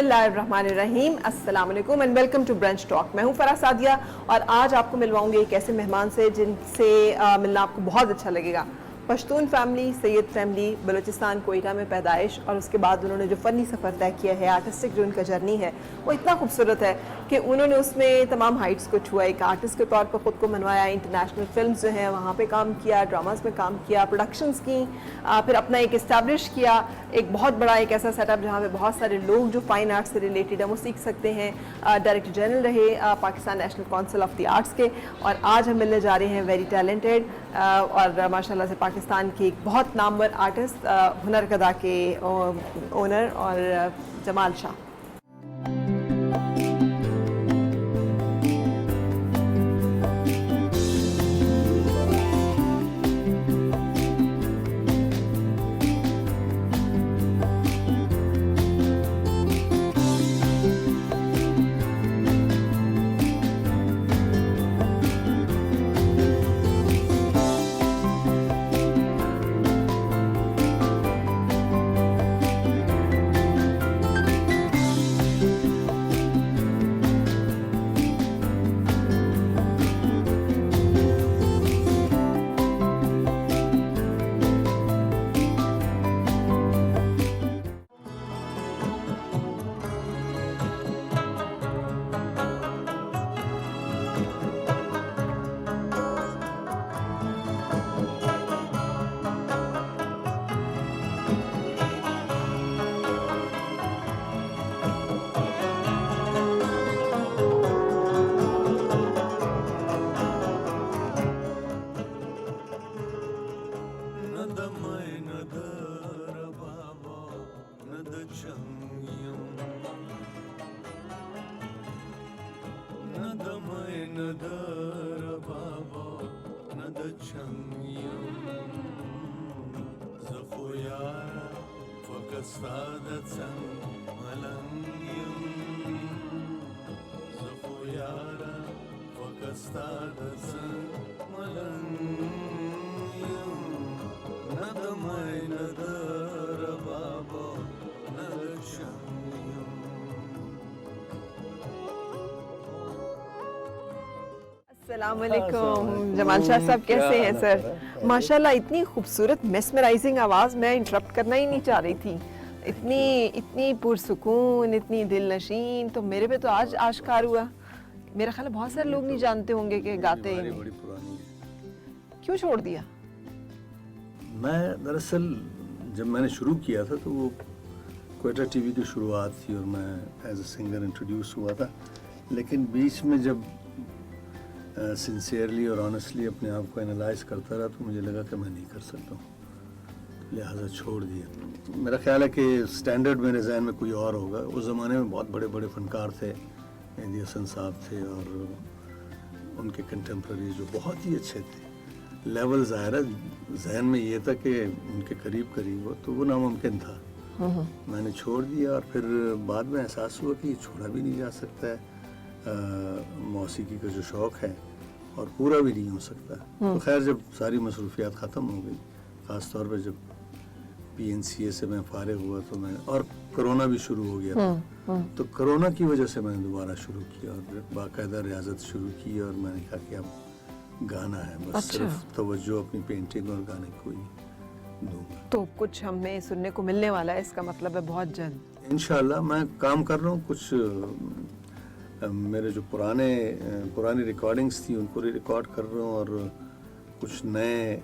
बिस्मिल्लाहिर्रहमानिर्रहीम, अस्सलाम वालेकुम and welcome to brunch talk. मैं हूं फराह सादिया और आज आपको मिलवाऊंगी एक ऐसे मेहमान से जिनसे मिलना आपको बहुत अच्छा लगेगा। पश्तून फैमिली, सैयद फैमिली, बलूचिस्तान कोयटा में पैदाइश और उसके बाद उन्होंने जो फ़नी सफ़र तय किया है, आर्टिस्टिक जो उनका जर्नी है वो इतना खूबसूरत है कि उन्होंने उसमें तमाम हाइट्स को छुआ। एक आर्टिस्ट के तौर पर ख़ुद को मनवाया, इंटरनेशनल फिल्म्स जो हैं वहाँ पे काम किया, ड्रामास में काम किया, प्रोडक्शंस की, फिर अपना एक इस्टेब्लिश किया, एक बहुत बड़ा एक ऐसा सेटअप जहाँ पे बहुत सारे लोग जो फ़ाइन आर्ट्स से रिलेटेड हैं वो सीख सकते हैं। डायरेक्टर जनरल रहे Pakistan national council of the arts के, और आज हम मिलने जा रहे हैं वेरी टैलेंटेड और माशाल्लाह से पाकिस्तान के एक बहुत नामवर आर्टिस्ट, हुनरकदा के ओनर और जमाल शाह। अस्सलाम वालेकुम जमाल शाह साहब, कैसे हैं सर? माशाल्लाह इतनी खूबसूरत मेस्मराइजिंग आवाज़, मैं इंटरप्ट करना ही नहीं चाह रही थी। इतनी पुरसुकून, इतनी दिलनशीन, तो मेरे पे तो आज आश्कार हुआ। मेरा ख्याल है बहुत सारे लोग नहीं जानते होंगे कि गाते हैं। बड़ी पुरानी है। क्यों छोड़ दिया? मैं दरअसल जब मैंने शुरू किया था तो वो कोयटा टीवी की शुरुआत थी और मैं एज अ सिंगर इंट्रोड्यूस हुआ था, लेकिन बीच में जब सिंसियरली और ऑनेस्टली अपने आप को एनालाइज करता रहा तो मुझे लगा कि मैं नहीं कर सकता हूँ, लिहाजा छोड़ दिया। मेरा ख्याल है कि स्टैंडर्ड मेरे जहन में कोई और होगा। उस ज़माने में बहुत बड़े बड़े फ़नकार थे, मेहदी हसन साहब थे और उनके कंटेम्प्रेरी जो बहुत ही अच्छे थे। लेवल ज़ाहिर है जहन में ये था कि उनके करीब हो, तो वो नामुमकिन था। मैंने छोड़ दिया और फिर बाद में एहसास हुआ कि ये छोड़ा भी नहीं जा सकता है। मौसीकी का जो शौक़ है और पूरा भी नहीं हो सकता। तो खैर जब सारी मसरूफियात ख़त्म हो गई, ख़ास तौर पे जब PNCA से मैं फारिग हुआ तो मैं, और कोरोना भी शुरू हो गया था, तो कोरोना की वजह से मैंने दोबारा शुरू किया और बाकायदा रियाजत शुरू की और मैंने कहा कि अब गाना है, बस अच्छा। सिर्फ तवज्जो अपनी पेंटिंग और गाने को ही दूंगा। तो कुछ हमें सुनने को मिलने वाला है, इसका मतलब है बहुत जल्द इंशाल्लाह। मैं काम कर रहा हूँ, कुछ मेरे जो पुरानी रिकॉर्डिंग्स थी उनको रिकॉर्ड कर रहा हूँ और कुछ नए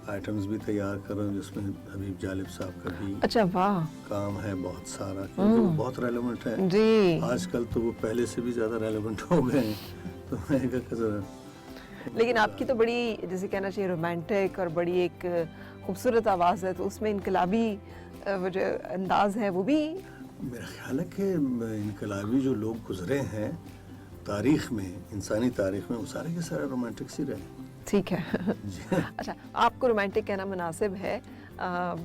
आइटम्स भी तैयार कर रहा हूँ जिसमें हबीब जालिब साहब का भी अच्छा वाह काम है बहुत सारा, क्योंकि वो बहुत रेलेवेंट है जी। आजकल, तो वो पहले से भी ज़्यादा रेलेवेंट हो गए हैं। तो मैं कहा लेकिन आपकी तो बड़ी, जैसे कहना चाहिए, रोमांटिक और बड़ी एक खूबसूरत आवाज़ है, तो उसमें इनकलाबी वो जो अंदाज है वो भी, मेरा ख्याल है कि इनकलाबी जो लोग गुजरे हैं तारीख़ में, इंसानी तारीख़ में, वो सारे के सारे रोमांटिक ही रहे। ठीक है अच्छा, आपको रोमांटिक कहना मुनासिब है?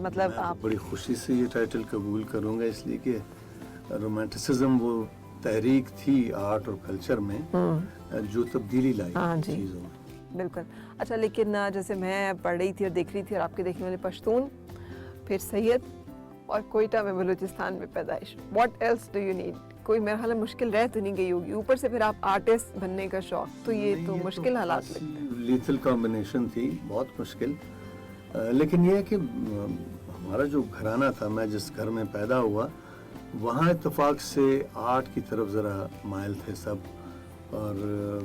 मतलब आप बड़ी खुशी से ये टाइटल कबूल करूँगा, इसलिए कि रोमांटिसिज्म वो तहरीक थी आर्ट और कल्चर में जो तब्दीली लाई चीज़ों में। बिल्कुल। अच्छा, लेकिन जैसे मैं पढ़ रही थी और देख रही थी और आपके देखने वाले पश्तून, फिर सैयद, اور کوئٹہ میں بلوچستان میں پیدائش. What else do you need? کوئی میرا خیال ہے مشکل رہ تو نہیں گئی ہوگی, اوپر سے پھر آپ آرٹسٹ بننے کا شوق, تو یہ تو مشکل حالات لگتے ہیں. لیتھل کمبینیشن تھی, بہت مشکل. لیکن یہ ہے کہ ہمارا جو گھرانہ تھا, میں جس گھر میں پیدا ہوا وہاں اتفاق سے آرٹ کی طرف ذرا مائل تھے سب, اور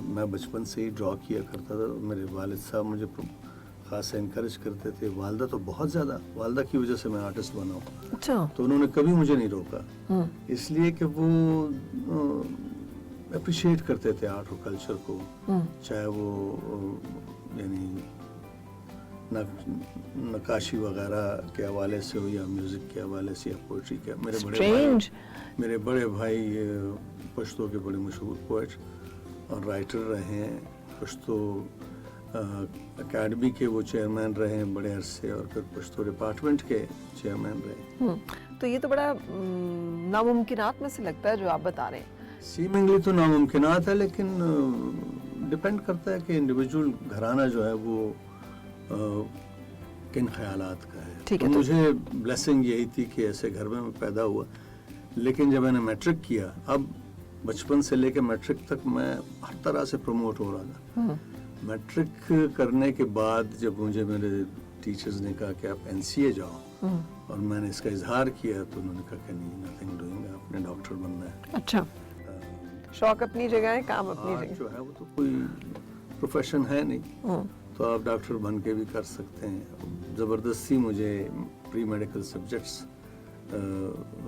میں بچپن سے ہی ڈرا کیا کرتا تھا. میرے والد صاحب مجھے خاص انکریج کرتے تھے, والدہ تو بہت زیادہ, والدہ کی وجہ سے میں آرٹسٹ بنا ہوں. اچھا. تو انہوں نے کبھی مجھے نہیں روکا, اس لیے کہ وہ اپریشیٹ کرتے تھے آرٹ اور کلچر کو, چاہے وہ یعنی نقاشی وغیرہ کے حوالے سے ہو یا میوزک کے حوالے سے یا پوئٹری کے. میرے بڑے بھائی پشتو کے بڑے مشہور پوئٹ اور رائٹر رہے ہیں, پشتو اکیڈمی کے وہ چیئرمین رہے ہیں بڑے عرصے, اور پھر پشتو ڈپارٹمنٹ کے چیئرمین رہے. تو یہ تو بڑا ناممکنات میں سے لگتا ہے جو آپ بتا رہے ہیں. سیمنگلی تو ناممکنات ہے, لیکن ڈپینڈ کرتا ہے کہ انڈیویجول گھرانہ جو ہے وہ کن خیالات کا ہے. تو مجھے بلیسنگ یہی تھی کہ ایسے گھر میں پیدا ہوا. لیکن جب میں نے میٹرک کیا, اب بچپن سے لے کے میٹرک تک میں ہر طرح سے پروموٹ ہو رہا تھا. میٹرک کرنے کے بعد جب مجھے میرے ٹیچرز نے کہا کہ آپ NCA جاؤ, اور میں نے اس کا اظہار کیا, تو انہوں نے کہا کہ نہیں, نتھنگ ڈوئنگ, آپ نے ڈاکٹر بننا ہے. اچھا. شوق اپنی جگہ ہے, کام اپنی جگہ جو ہے وہ تو کوئی پروفیشن ہے نہیں, تو آپ ڈاکٹر بن کے بھی کر سکتے ہیں. زبردستی مجھے پری میڈیکل سبجیکٹس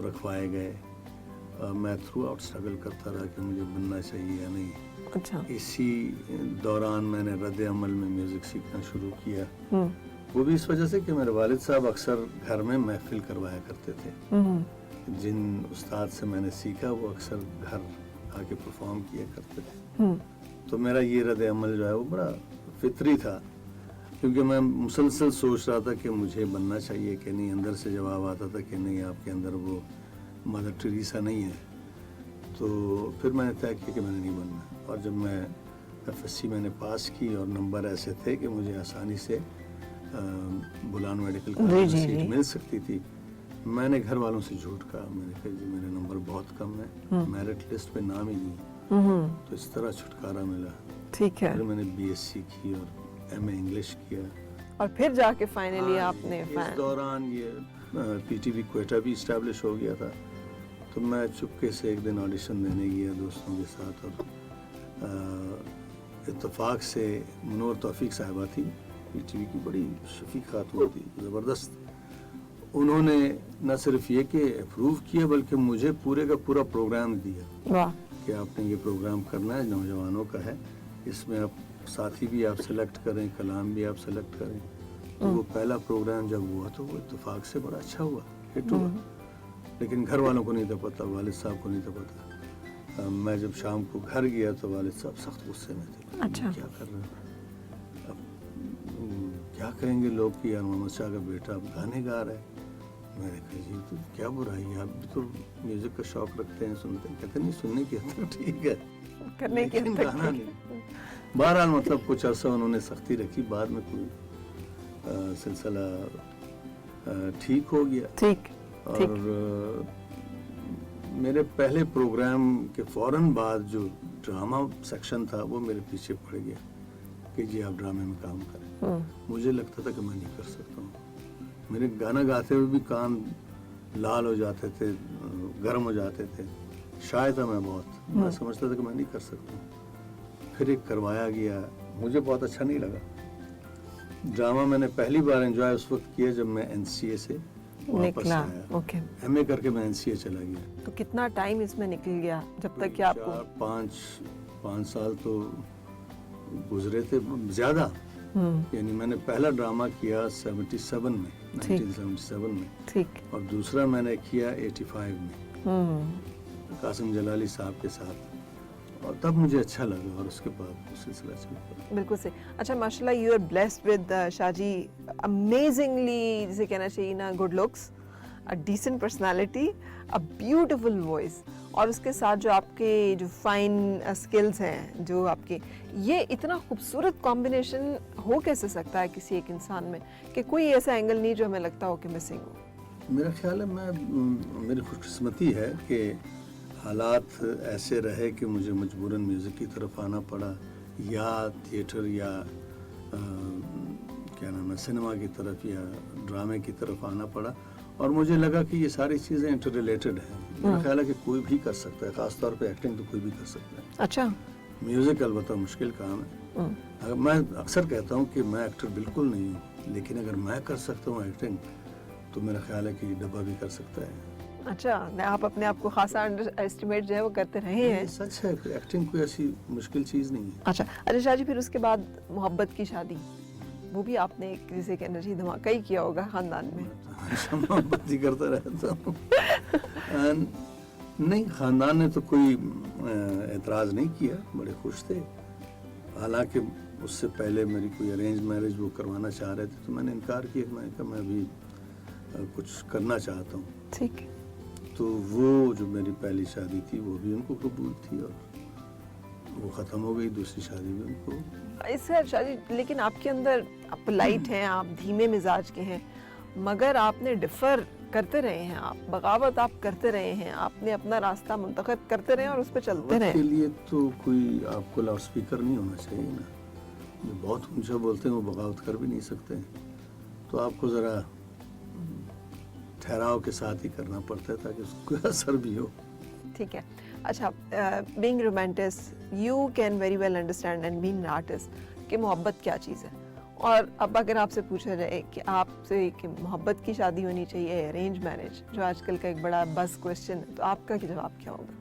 رکھوائے گئے. میں تھرو آؤٹ اسٹرگل کرتا رہا کہ مجھے بننا چاہیے یا نہیں. اچھا. اسی دوران میں نے رد عمل میں میوزک سیکھنا شروع کیا. وہ بھی اس وجہ سے کہ میرے والد صاحب اکثر گھر میں محفل کروایا کرتے تھے. جن استاد سے میں نے سیکھا وہ اکثر گھر آ کے پرفارم کیا کرتے تھے. تو میرا یہ رد عمل جو ہے وہ بڑا فطری تھا, کیونکہ میں مسلسل سوچ رہا تھا کہ مجھے بننا چاہیے کہ نہیں. اندر سے جواب آتا تھا کہ نہیں, آپ کے اندر وہ مدر ٹریسا نہیں ہے. تو پھر میں نے طے کیا کہ میں نے نہیں بننا. اور جب میں FSC میں نے پاس کی اور نمبر ایسے تھے کہ مجھے آسانی سے بلان میڈیکل کالج میں سیٹ مل سکتی تھی, میں نے گھر والوں سے جھوٹ کہا. میں نے کہا جی میرے نمبر بہت کم ہے, میرٹ لسٹ پہ نام ہی نہیں. تو اس طرح چھٹکارا ملا. ٹھیک ہے. پھر میں نے BSc کی اور MA انگلش کیا, اور پھر جا کے فائنلی آپ نے اس دوران یہ PTV کوئٹہ بھی اسٹیبلش ہو گیا تھا. تو میں چپکے سے ایک دن آڈیشن دینے گیا دوستوں کے ساتھ, اور اتفاق سے منور توفیق صاحبہ تھی, PTV کی بڑی شفیق خاتون تھی, زبردست. انہوں نے نہ صرف یہ کہ اپروو کیا بلکہ مجھے پورے کا پورا پروگرام دیا کہ آپ نے یہ پروگرام کرنا ہے, نوجوانوں کا ہے, اس میں آپ ساتھی بھی آپ سلیکٹ کریں, کلام بھی آپ سلیکٹ کریں. تو وہ پہلا پروگرام جب ہوا تو وہ اتفاق سے بڑا اچھا ہوا, ہٹ ہوا. لیکن گھر والوں کو نہیں تھا پتا, والد صاحب کو نہیں تھا پتا. میں جب شام کو گھر گیا تو والد صاحب سخت غصے میں تھے. اچھا. کیا کر رہے ہیں, اب کیا کہیں گے لوگ کہ یار محمد شاہ کا بیٹا اب گانے گا رہا ہے. میں نے کہا جی تو کیا برائی ہے, آپ بھی تو میوزک کا شوق رکھتے ہیں, سنتے ہیں. کہتے نہیں, سننے کی تو ٹھیک ہے, کرنے کی گانا نہیں. بہرحال مطلب کچھ عرصہ انہوں نے سختی رکھی, بعد میں کوئی سلسلہ ٹھیک ہو گیا. ٹھیک. اور میرے پہلے پروگرام کے فوراً بعد جو ڈرامہ سیکشن تھا وہ میرے پیچھے پڑ گیا کہ جی آپ ڈرامے میں کام کریں. مجھے لگتا تھا کہ میں نہیں کر سکتا ہوں. میرے گانا گاتے ہوئے بھی کان لال ہو جاتے تھے, گرم ہو جاتے تھے, شاید تھا میں بہت. میں سمجھتا تھا کہ میں نہیں کر سکتا ہوں. پھر ایک کروایا گیا, مجھے بہت اچھا نہیں لگا. ڈرامہ میں نے پہلی بار انجوائے اس وقت کیا جب میں NCA سے واپس آیا. MA کر کے میں NCA چلا گیا. تو کتنا ٹائم اس میں نکل گیا جب تک کہ آپ کو 5 سال تو گزرے تھے زیادہ. یعنی میں نے پہلا ڈرامہ کیا 1977 میں, اور دوسرا میں نے کیا 85 میں قاسم جلالی صاحب کے ساتھ, اور تب مجھے اچھا لگا, اور اس کے بعد سلسلہ چل پڑا. بالکل صحیح. اچھا ماشاء اللہ, you are blessed with Shah ji amazingly, جسے کہنا چاہیے نا, good looks, a decent personality, a beautiful voice, اور اس کے ساتھ جو آپ کے جو فائن اسکلز ہیں, جو آپ کے, یہ اتنا خوبصورت کمبینیشن ہو کیسے سکتا ہے کسی ایک انسان میں کہ کوئی ایسا اینگل نہیں جو ہمیں لگتا ہو کہ مسنگ ہو. میرا خیال ہے میری خوش قسمتی ہے کہ حالات ایسے رہے کہ مجھے مجبوراً میوزک کی طرف آنا پڑا یا تھیٹر یا کیا نام ہے سنیما کی طرف یا ڈرامے کی طرف آنا پڑا، اور مجھے لگا کہ یہ ساری چیزیں انٹر ریلیٹڈ ہیں. میرا خیال ہے کہ کوئی بھی کر سکتا ہے، خاص طور پہ ایکٹنگ تو کوئی بھی کر سکتا ہے. اچھا. میوزک البتہ مشکل کام ہے. میں اکثر کہتا ہوں کہ میں ایکٹر بالکل نہیں ہوں، لیکن اگر میں کر سکتا ہوں ایکٹنگ تو میرا خیال ہے کہ یہ ڈبہ بھی کر سکتا ہے. اچھا، آپ اپنے آپ کو خاصا انڈر اسٹیمیٹ جو ہے وہ کرتے رہے ہیں. سچ ہے، ایکٹنگ کوئی ایسی مشکل چیز نہیں ہے. اچھا شاہ جی، پھر اس کے بعد محبت کی شادی، وہ بھی آپ نے ایک جیسے کہ انرجی دھماکہ ہی کیا ہوگا خاندان میں. ہمیشہ محبت ہی کرتا رہتا ہوں. نہیں، خاندان نے تو کوئی اعتراض نہیں کیا، بڑے خوش تھے. حالانکہ اس سے پہلے میری کوئی ارینج میرج وہ کروانا چاہ رہے تھے تو میں نے انکار کیا. میں نے کہا میں بھی کچھ کرنا چاہتا ہوں. ٹھیک. تو وہ جو میری پہلی شادی تھی وہ بھی ان کو قبول تھی اور وہ ختم ہو گئی. دوسری شادی بھی ان کو. اس سے شادی، لیکن آپ کے اندر آپ لائٹ ہیں، آپ دھیمے مزاج کے ہیں، مگر آپ نے ڈفر کرتے رہے ہیں، آپ بغاوت آپ کرتے رہے ہیں، آپ نے اپنا راستہ منتخب کرتے رہے اور اس پہ چلتے رہے. اس کے لیے تو کوئی آپ کو لاؤڈ اسپیکر نہیں ہونا چاہیے نا. جو بہت اونچا بولتے ہیں وہ بغاوت کر بھی نہیں سکتے. تو آپ کو ذرا ٹھہراؤ کے ساتھ ہی کرنا پڑتا ہے تاکہ اس کو اثر بھی ہو. ٹھیک ہے. اچھا، being romantic you can very well understand and being artist کہ محبت کیا چیز ہے. اور اب اگر آپ سے پوچھا جائے کہ آپ سے کہ محبت کی شادی ہونی چاہیے ارینج میرج، جو آج کل کا ایک بڑا بس کوشچن ہے، تو آپ کا جواب کیا ہوگا؟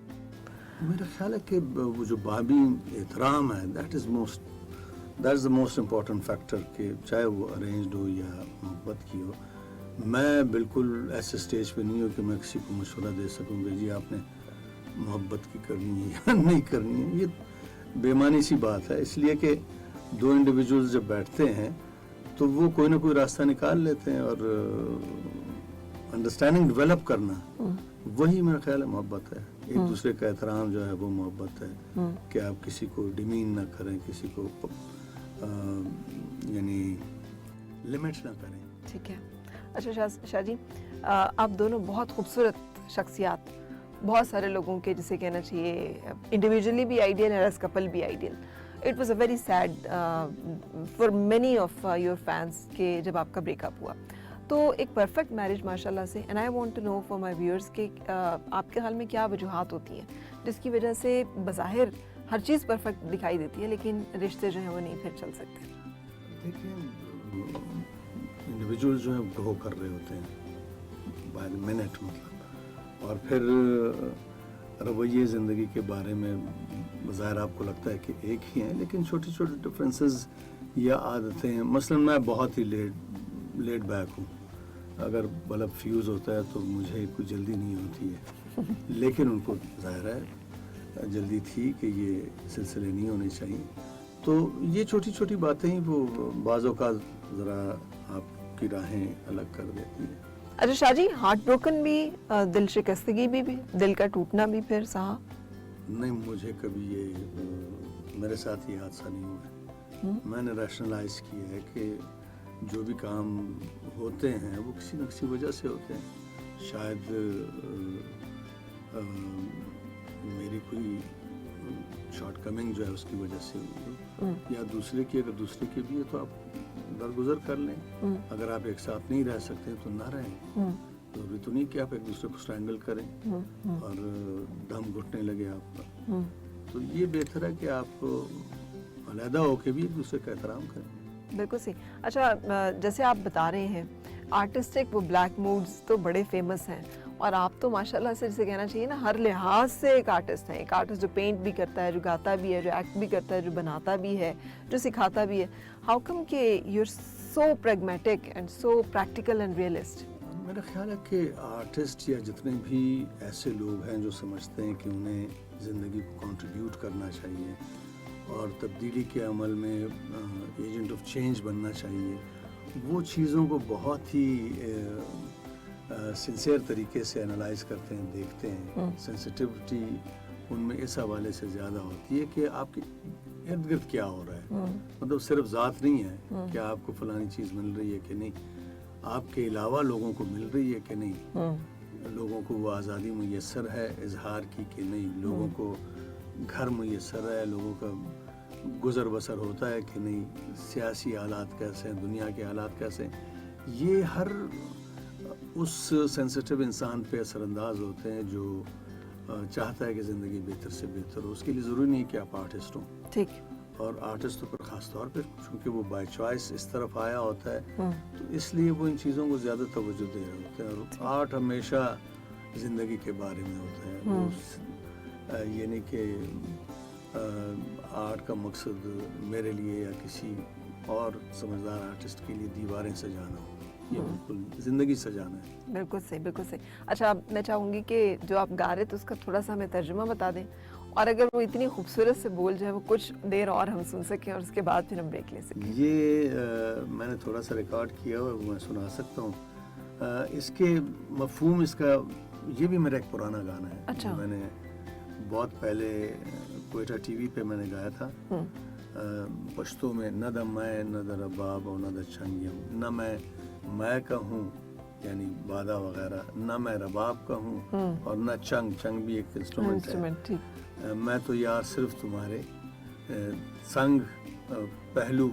میرا خیال ہے کہ وہ جو بابی احترام ہے that is the most important factor, کہ چاہے وہ ارینجڈ ہو یا محبت کی ہو. میں بالکل ایسے اسٹیج پہ نہیں ہوں کہ میں کسی کو مشورہ دے سکوں کہ جی آپ نے محبت کی کرنی ہے یا نہیں کرنی ہے. یہ بے معنی سی بات ہے، اس لیے کہ دو انڈیویجولز جب بیٹھتے ہیں تو وہ کوئی نہ کوئی راستہ نکال لیتے ہیں، اور انڈرسٹینڈنگ ڈیولپ کرنا وہی میرا خیال ہے محبت ہے. ایک دوسرے کا احترام جو ہے وہ محبت ہے، کہ آپ کسی کو ڈیمین نہ کریں، کسی کو یعنی لمٹس نہ کریں. ٹھیک ہے. اچھا شاہ جی، آپ دونوں بہت خوبصورت شخصیات، بہت سارے لوگوں کے جسے کہنا چاہیے انڈیویجولی بھی آئیڈیل ہے، ایز کپل بھی ideal. It was a very sad for many of your fans کہ جب آپ کا بریک اپ ہوا. تو ایک پرفیکٹ میرج ماشاء اللہ سے، and I want to know for my viewers کہ آپ کے خیال میں کیا وجوہات ہوتی ہیں جس کی وجہ سے بظاہر ہر چیز پرفیکٹ دکھائی دیتی ہے لیکن رشتے جو ہیں وہ نہیں پھر چل سکتے؟ دیکھیں، انڈیویجول جو ہیں گرو کر رہے ہوتے ہیں بائی منٹ، مطلب، اور پھر رویے زندگی کے بارے میں بظاہر آپ کو لگتا ہے کہ ایک ہی ہیں، لیکن چھوٹی چھوٹی ڈفرینسز یا عادتیں ہیں. مثلا میں بہت ہی لیٹ بیک ہوں. اگر بلب فیوز ہوتا ہے تو مجھے کوئی جلدی نہیں ہوتی ہے، لیکن ان کو ظاہر ہے جلدی تھی کہ یہ سلسلے نہیں ہونے چاہیے. تو یہ چھوٹی چھوٹی باتیں ہی وہ بعض اوقات ذرا آپ کی راہیں الگ کر دیتی ہیں. اچھا شاہ جی، ہارٹ بروکن بھی، دل شکستگی بھی دل کا ٹوٹنا بھی پھر سہا؟ نہیں، مجھے کبھی یہ میرے ساتھ یہ حادثہ نہیں ہوا. میں نے ریشنلائز کیا ہے کہ جو بھی کام ہوتے ہیں وہ کسی نہ کسی وجہ سے ہوتے ہیں. شاید میری کوئی شارٹ کمنگ جو ہے اس کی وجہ سے ہوئی ہو، یا دوسرے کی، اگر دوسرے کی بھی ہے تو آپ درگزر کر لیں. اگر آپ ایک ساتھ نہیں رہ سکتے تو نہ رہیں. ضروری تو نہیں کہ آپ ایک دوسرے کو اسٹرینگل کریں اور دم گھٹنے لگے آپ کا. تو یہ بہتر ہے کہ آپ علیحدہ ہو کے بھی ایک دوسرے کا احترام کریں. بالکل صحیح. اچھا، جیسے آپ بتا رہے ہیں آرٹسٹک وہ بلیک موڈز تو بڑے فیمس ہیں، اور آپ تو ماشاءاللہ سے جسے کہنا چاہیے نا ہر لحاظ سے ایک آرٹسٹ ہیں. ایک آرٹسٹ جو پینٹ بھی کرتا ہے، جو گاتا بھی ہے، جو ایکٹ بھی کرتا ہے، جو بناتا بھی ہے، جو سکھاتا بھی ہے. ہاؤ کم کہ you are so pragmatic and so practical and realist? میرا خیال ہے کہ آرٹسٹ یا جتنے بھی ایسے لوگ ہیں جو سمجھتے ہیں کہ انہیں زندگی کو کنٹریبیوٹ کرنا چاہیے اور تبدیلی کے عمل میں ایجنٹ آف چینج بننا چاہیے، وہ چیزوں کو بہت ہی سنسیئر طریقے سے انالائز کرتے ہیں، دیکھتے ہیں. سینسٹیوٹی ان میں اس حوالے سے زیادہ ہوتی ہے کہ آپ کے ارد گرد کیا ہو رہا ہے. مطلب صرف ذات نہیں ہے کہ آپ کو فلانی چیز مل رہی ہے کہ نہیں. آپ کے علاوہ لوگوں کو مل رہی ہے کہ نہیں، لوگوں کو وہ آزادی میسر ہے اظہار کی کہ نہیں، لوگوں کو گھر میسر ہے، لوگوں کا گزر بسر ہوتا ہے کہ نہیں، سیاسی حالات کیسے ہیں، دنیا کے حالات کیسے ہیں، یہ ہر اس سینسٹیو انسان پہ اثر انداز ہوتے ہیں جو چاہتا ہے کہ زندگی بہتر سے بہتر ہو. اس کے لیے ضروری نہیں کہ آپ آرٹسٹ ہوں، ٹھیک، اور آرٹسٹ پر خاص طور پہ چونکہ وہ بائی چوائس اس طرف آیا ہوتا ہے تو اس لیے وہ ان چیزوں کو زیادہ توجہ دے رہے ہوتے ہیں. اور آرٹ ہمیشہ زندگی کے بارے میں ہوتا ہے. یہ نہیں کہ آرٹ کا مقصد میرے لیے یا کسی اور سمجھدار آرٹسٹ کے لیے دیواریں سجانا ہو، یہ بالکل زندگی سجانا ہے. بالکل صحیح، بالکل صحیح. اچھا میں چاہوں گی کہ جو آپ گا رہے تھے اس کا تھوڑا سا ہمیں ترجمہ بتا دیں، اور اگر وہ اتنی خوبصورت سے بول جائے وہ کچھ دیر اور ہم سن سکیں اور اس کے بعد پھر ہم بریک لے سکیں. یہ میں نے تھوڑا سا ریکارڈ کیا اور میں سنا سکتا ہوں. اس کے مفہوم، اس کا یہ بھی میرا ایک پرانا گانا ہے. اچھا. میں نے بہت پہلے کوئٹہ ٹی وی پہ میں نے گایا تھا پشتو میں. نہ دا میں نہ دا رباب اور نہ دا چنگیم، نہ میں کا ہوں یعنی بادہ وغیرہ، نہ میں رباب کا ہوں اور نہ چنگ بھی ایک انسٹرومنٹ ہے. میں تو یار صرف تمہارے سنگ پہلو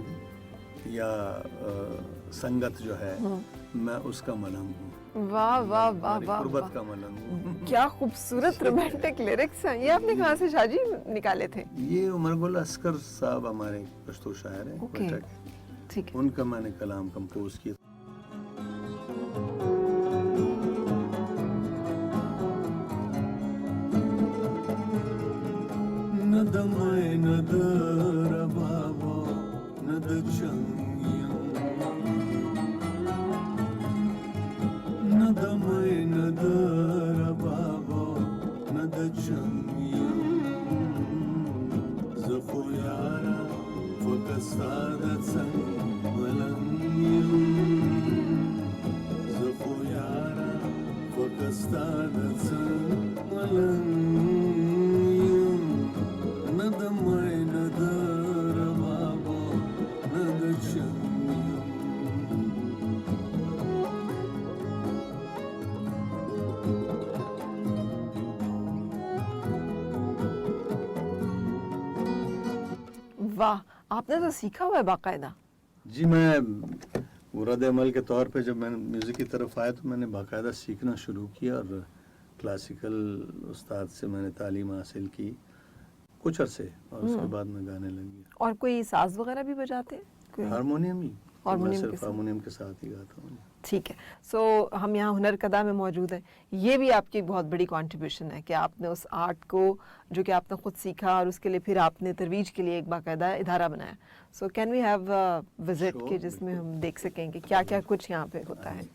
یا سنگت جو ہے میں اس کا ملنگ ہوں. واہ واہ واہ واہ، قربت کا ملنگ ہوں. کیا خوبصورت رومانٹک لیرکس ہیں. یہ آپ نے کہاں سے شاہ جی نکالے تھے؟ یہ عمر گل اسکر صاحب ہمارے پشتو شاعر ہیں کوئٹہ کے، ٹھیک ہے. ان کا میں نے کلام کمپوز کیا. نہ دا میں نہ دا ربابا نہ دا چنگیم، نہ دا میں نہ دا ربابا نہ دا چنگیم، زخو یارا فکستادا چنگ ملنگیم، زخو یارا فکستادا چنگ ملنگیم، نہ دا میں نہ دا ربابا نہ دا چنگیم. واہ، آپ نے تو سیکھا ہوا ہے باقاعدہ. جی میں رد عمل کے طور پہ جب میں میوزک کی طرف آیا تو میں نے باقاعدہ سیکھنا شروع کیا اور کلاسیکل استاد سے میں نے تعلیم حاصل کی کچھ عرصے، اور اس کے بعد میں گانے لگ گیا. اور کوئی ساز وغیرہ بھی بجاتے ہیں؟ ہارمونیم ہی، میں ہارمونیم صرف ہارمونیم کے ساتھ ہی گاتا ہوں. ٹھیک ہے. سو ہم یہاں ہنر کدا میں موجود ہیں. یہ بھی آپ کی بہت بڑی کنٹریبیوشن ہے کہ آپ نے اس آرٹ کو جو کہ آپ نے خود سیکھا اور اس کے لیے پھر آپ نے ترویج کے لیے ایک باقاعدہ ادارہ بنایا. So can we have visit کہ جس میں ہم دیکھ سکیں کہ کیا کیا کچھ یہاں پہ ہوتا ہے.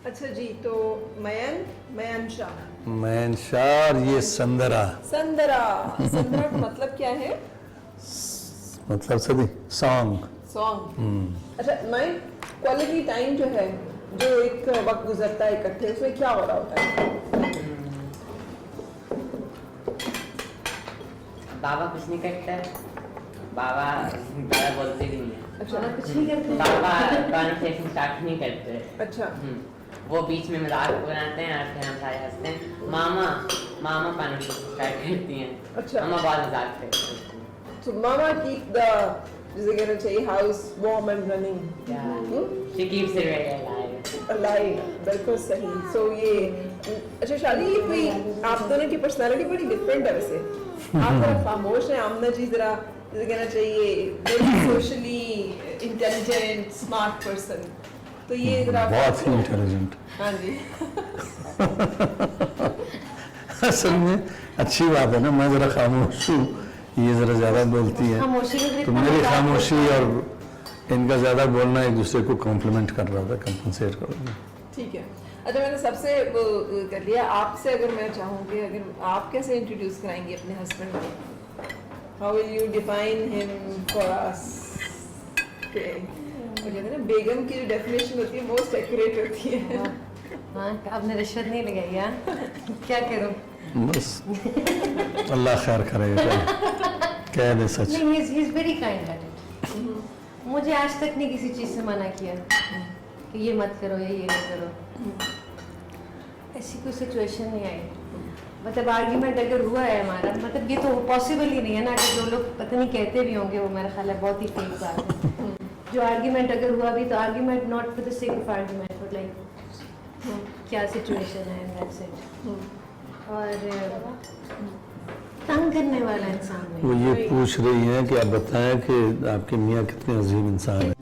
اچھا جی، تو مین شاہ، مین شاہ، یہ سندرا. سندرا کا مطلب کیا ہے؟ مطلب سانگ. سانگ. اچھا، مین کوالٹی ٹائم جو ہے जो एक वक्त गुजरता है इकट्ठे, उसमें क्या हो रहा होता है? बाबा कुछ नहीं करता है, बाबा बोलते भी नहीं है। अच्छा, कुछ नहीं करते? बाबा कॉन्वर्सेशन स्टार्ट नहीं करते। अच्छा, वो बीच में मजाक बनाते हैं और फिर हम सारे हंसते हैं। मामा कॉन्वर्सेशन स्टार्ट करती हैं। अच्छा। मामा बहुत मजाक करते हैं। so mama keep the, जिसे कहना चाहिए, house warm and running. She keeps it very alive. Alive, बिल्कुल सही. so ये अच्छा शादी, ये कोई आप दोनों की पर्सनालिटी बड़ी डिफरेंट है वैसे. आप जरा खामोश हैं, आमना जी जरा जिसे कहना चाहिए very socially intelligent, smart person. तो ये जरा बहुत ही इंटेलिजेंट. हाँ जी. असल में अच्छी बात है ना, मैं जरा खामोश हूँ, ये जरा ज्यादा बोलती है, तो मेरी खामोशी और इनका ज्यादा बोलना एक दूसरे को कॉम्प्लीमेंट कर रहा था, कंपनसेट कर रहा था. ठीक है. अच्छा, मैंने सबसे वो कर लिया. आपसे अगर मैं चाहूँ कि अगर आप कैसे इंट्रोड्यूस कराएंगे अपने हस्बैंड को, how will you define him for us? कहते हैं ना, बेगम की जो डेफिनेशन होती है मोस्ट एक्यूरेट होती है. हाँ, आपने रिश्वत नहीं लगाई है? क्या करूँ? बस अल्लाह खैर करेगा, कह दे सच. नहीं, he is very kind hearted. मुझे आज तक नहीं किसी चीज़ से मना किया कि ये मत करो या ये नहीं करो. ऐसी कोई सिचुएशन नहीं आई. मतलब आर्ग्यूमेंट अगर हुआ है हमारा, मतलब ये तो पॉसिबल ही नहीं है ना, कि जो लोग पता नहीं कहते भी होंगे, वो मेरा ख्याल है बहुत ही फेक बात है. जो आर्ग्यूमेंट अगर हुआ भी, तो argument not for the sake of argument, but like क्या सिचुएशन है, दैट्स इट. और तंग करने वाला इंसान नहीं. वो ये पूछ रही हैं कि आप बताएं कि आपके मियाँ कितने अजीब इंसान हैं.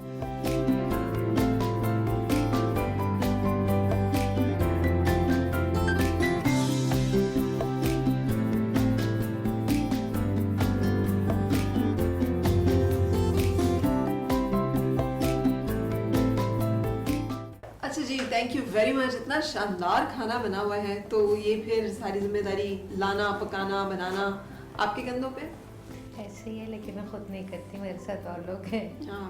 अच्छा जी, थैंक यू वेरी मच. इतना शानदार खाना बना हुआ है, तो ये फिर सारी जिम्मेदारी लाना, पकाना, बनाना आपके कंधों पे? ऐसे ही है, लेकिन मैं खुद नहीं करती, मेरे साथ और लोग हैं. हाँ,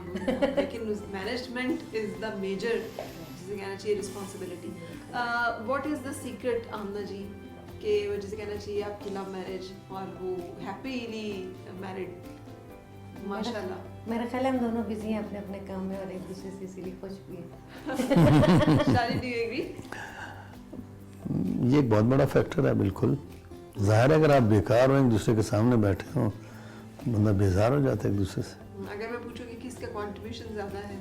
लेकिन मैनेजमेंट इज द मेजर, जिसे कहना चाहिए, responsibility. What is the secret Amna ji, कि वो जिसे कहना चाहिए आपकी लव मैरिज और वो हैप्पीली मैरिड, माशाल्लाह. मेरा ख्याल है हम दोनों बिजी हैं अपने अपने काम में, और एक दूसरे से इसीलिए खुश भी हैं. शादी, डू यू एग्री? ये एक बहुत बड़ा फैक्टर है. बिल्कुल जाहिर है, अगर आप बेकार हो, एक दूसरे के सामने बैठे हो, तो बंदा बेजार हो जाता है एक दूसरे से. अगर मैं पूछूं कि किसका कंट्रीब्यूशन ज्यादा है,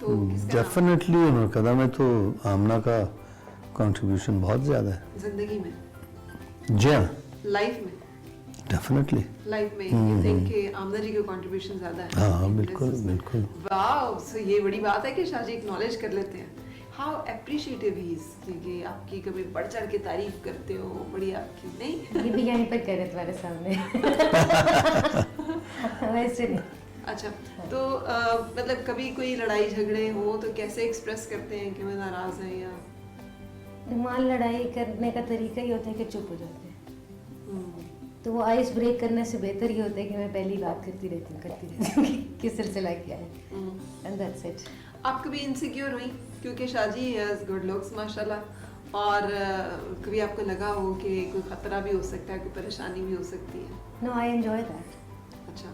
तो किसका? डेफिनेटली उन्होंने कहा, मैं तो आमना का कंट्रीब्यूशन बहुत ज्यादा है जिंदगी में, जी हाँ, लाइफ में, डेफिनेटली. लाइफ में यू थिंक कि आमना जी का कंट्रीब्यूशन ज्यादा है? हाँ बिल्कुल बिल्कुल. वाओ, सो ये बड़ी बात है कि शाहजी एक्नॉलेज कर लेते हैं. हाउ अप्रिशिएटिव ही इज, कि आपकी कभी बढ़ चढ़ के तारीफ करते हो, बड़ी आपकी. नहीं, ये भी यहीं पर कह रहे तुम्हारे सामने. वैसे नहीं. अच्छा, तो मतलब कभी कोई लड़ाई झगड़े हो तो कैसे एक्सप्रेस करते हैं कि मैं नाराज हैं, या मान लड़ाई करने का तरीका ही होता है कि चुप हो जाते हैं. तो वो आइस ब्रेक करने से बेहतर ही होता है कि मैं पहली बात करती रहती हूँ कि सिलसिला क्या है, एंड दैट्स इट. आप कभी इनसिक्योर हुई, क्योंकि शाहजी हैज गुड लुक्स माशाल्लाह, और कभी आपको लगा हो कि कोई खतरा भी हो सकता है, कोई परेशानी भी हो सकती है? No, I enjoy that. अच्छा,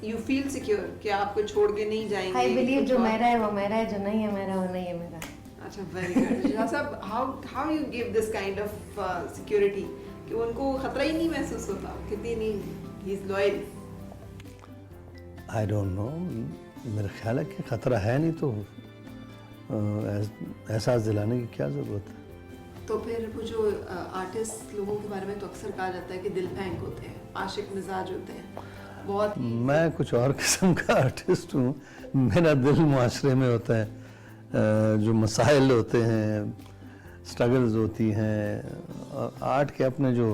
यू फील सिक्योर कि आपको छोड़ के नहीं जाएंगे? आई बिलीव कुछ जो और? मेरा है वो मेरा है, जो नहीं है मेरा वो नहीं है मेरा. अच्छा, वेरी गुड. शाह साहब, how you give this kind of security कि उनको खतरा ही नहीं महसूस होता? कितनी नहीं, he is loyal. I don't know, मेरा ख्याल है कि खतरा है नहीं, तो एहसास दिलाने की क्या जरूरत है. तो फिर वो जो आर्टिस्ट लोगों के बारे में तो अक्सर कहा जाता है कि दिल फेंक होते हैं, आशिक मिजाज होते हैं, बहुत ही. मैं कुछ और किस्म का आर्टिस्ट हूँ. मेरा दिल मुआशरे में होता है, जो मसाइल होते हैं, स्ट्रगल्स होती हैं, आर्ट के अपने जो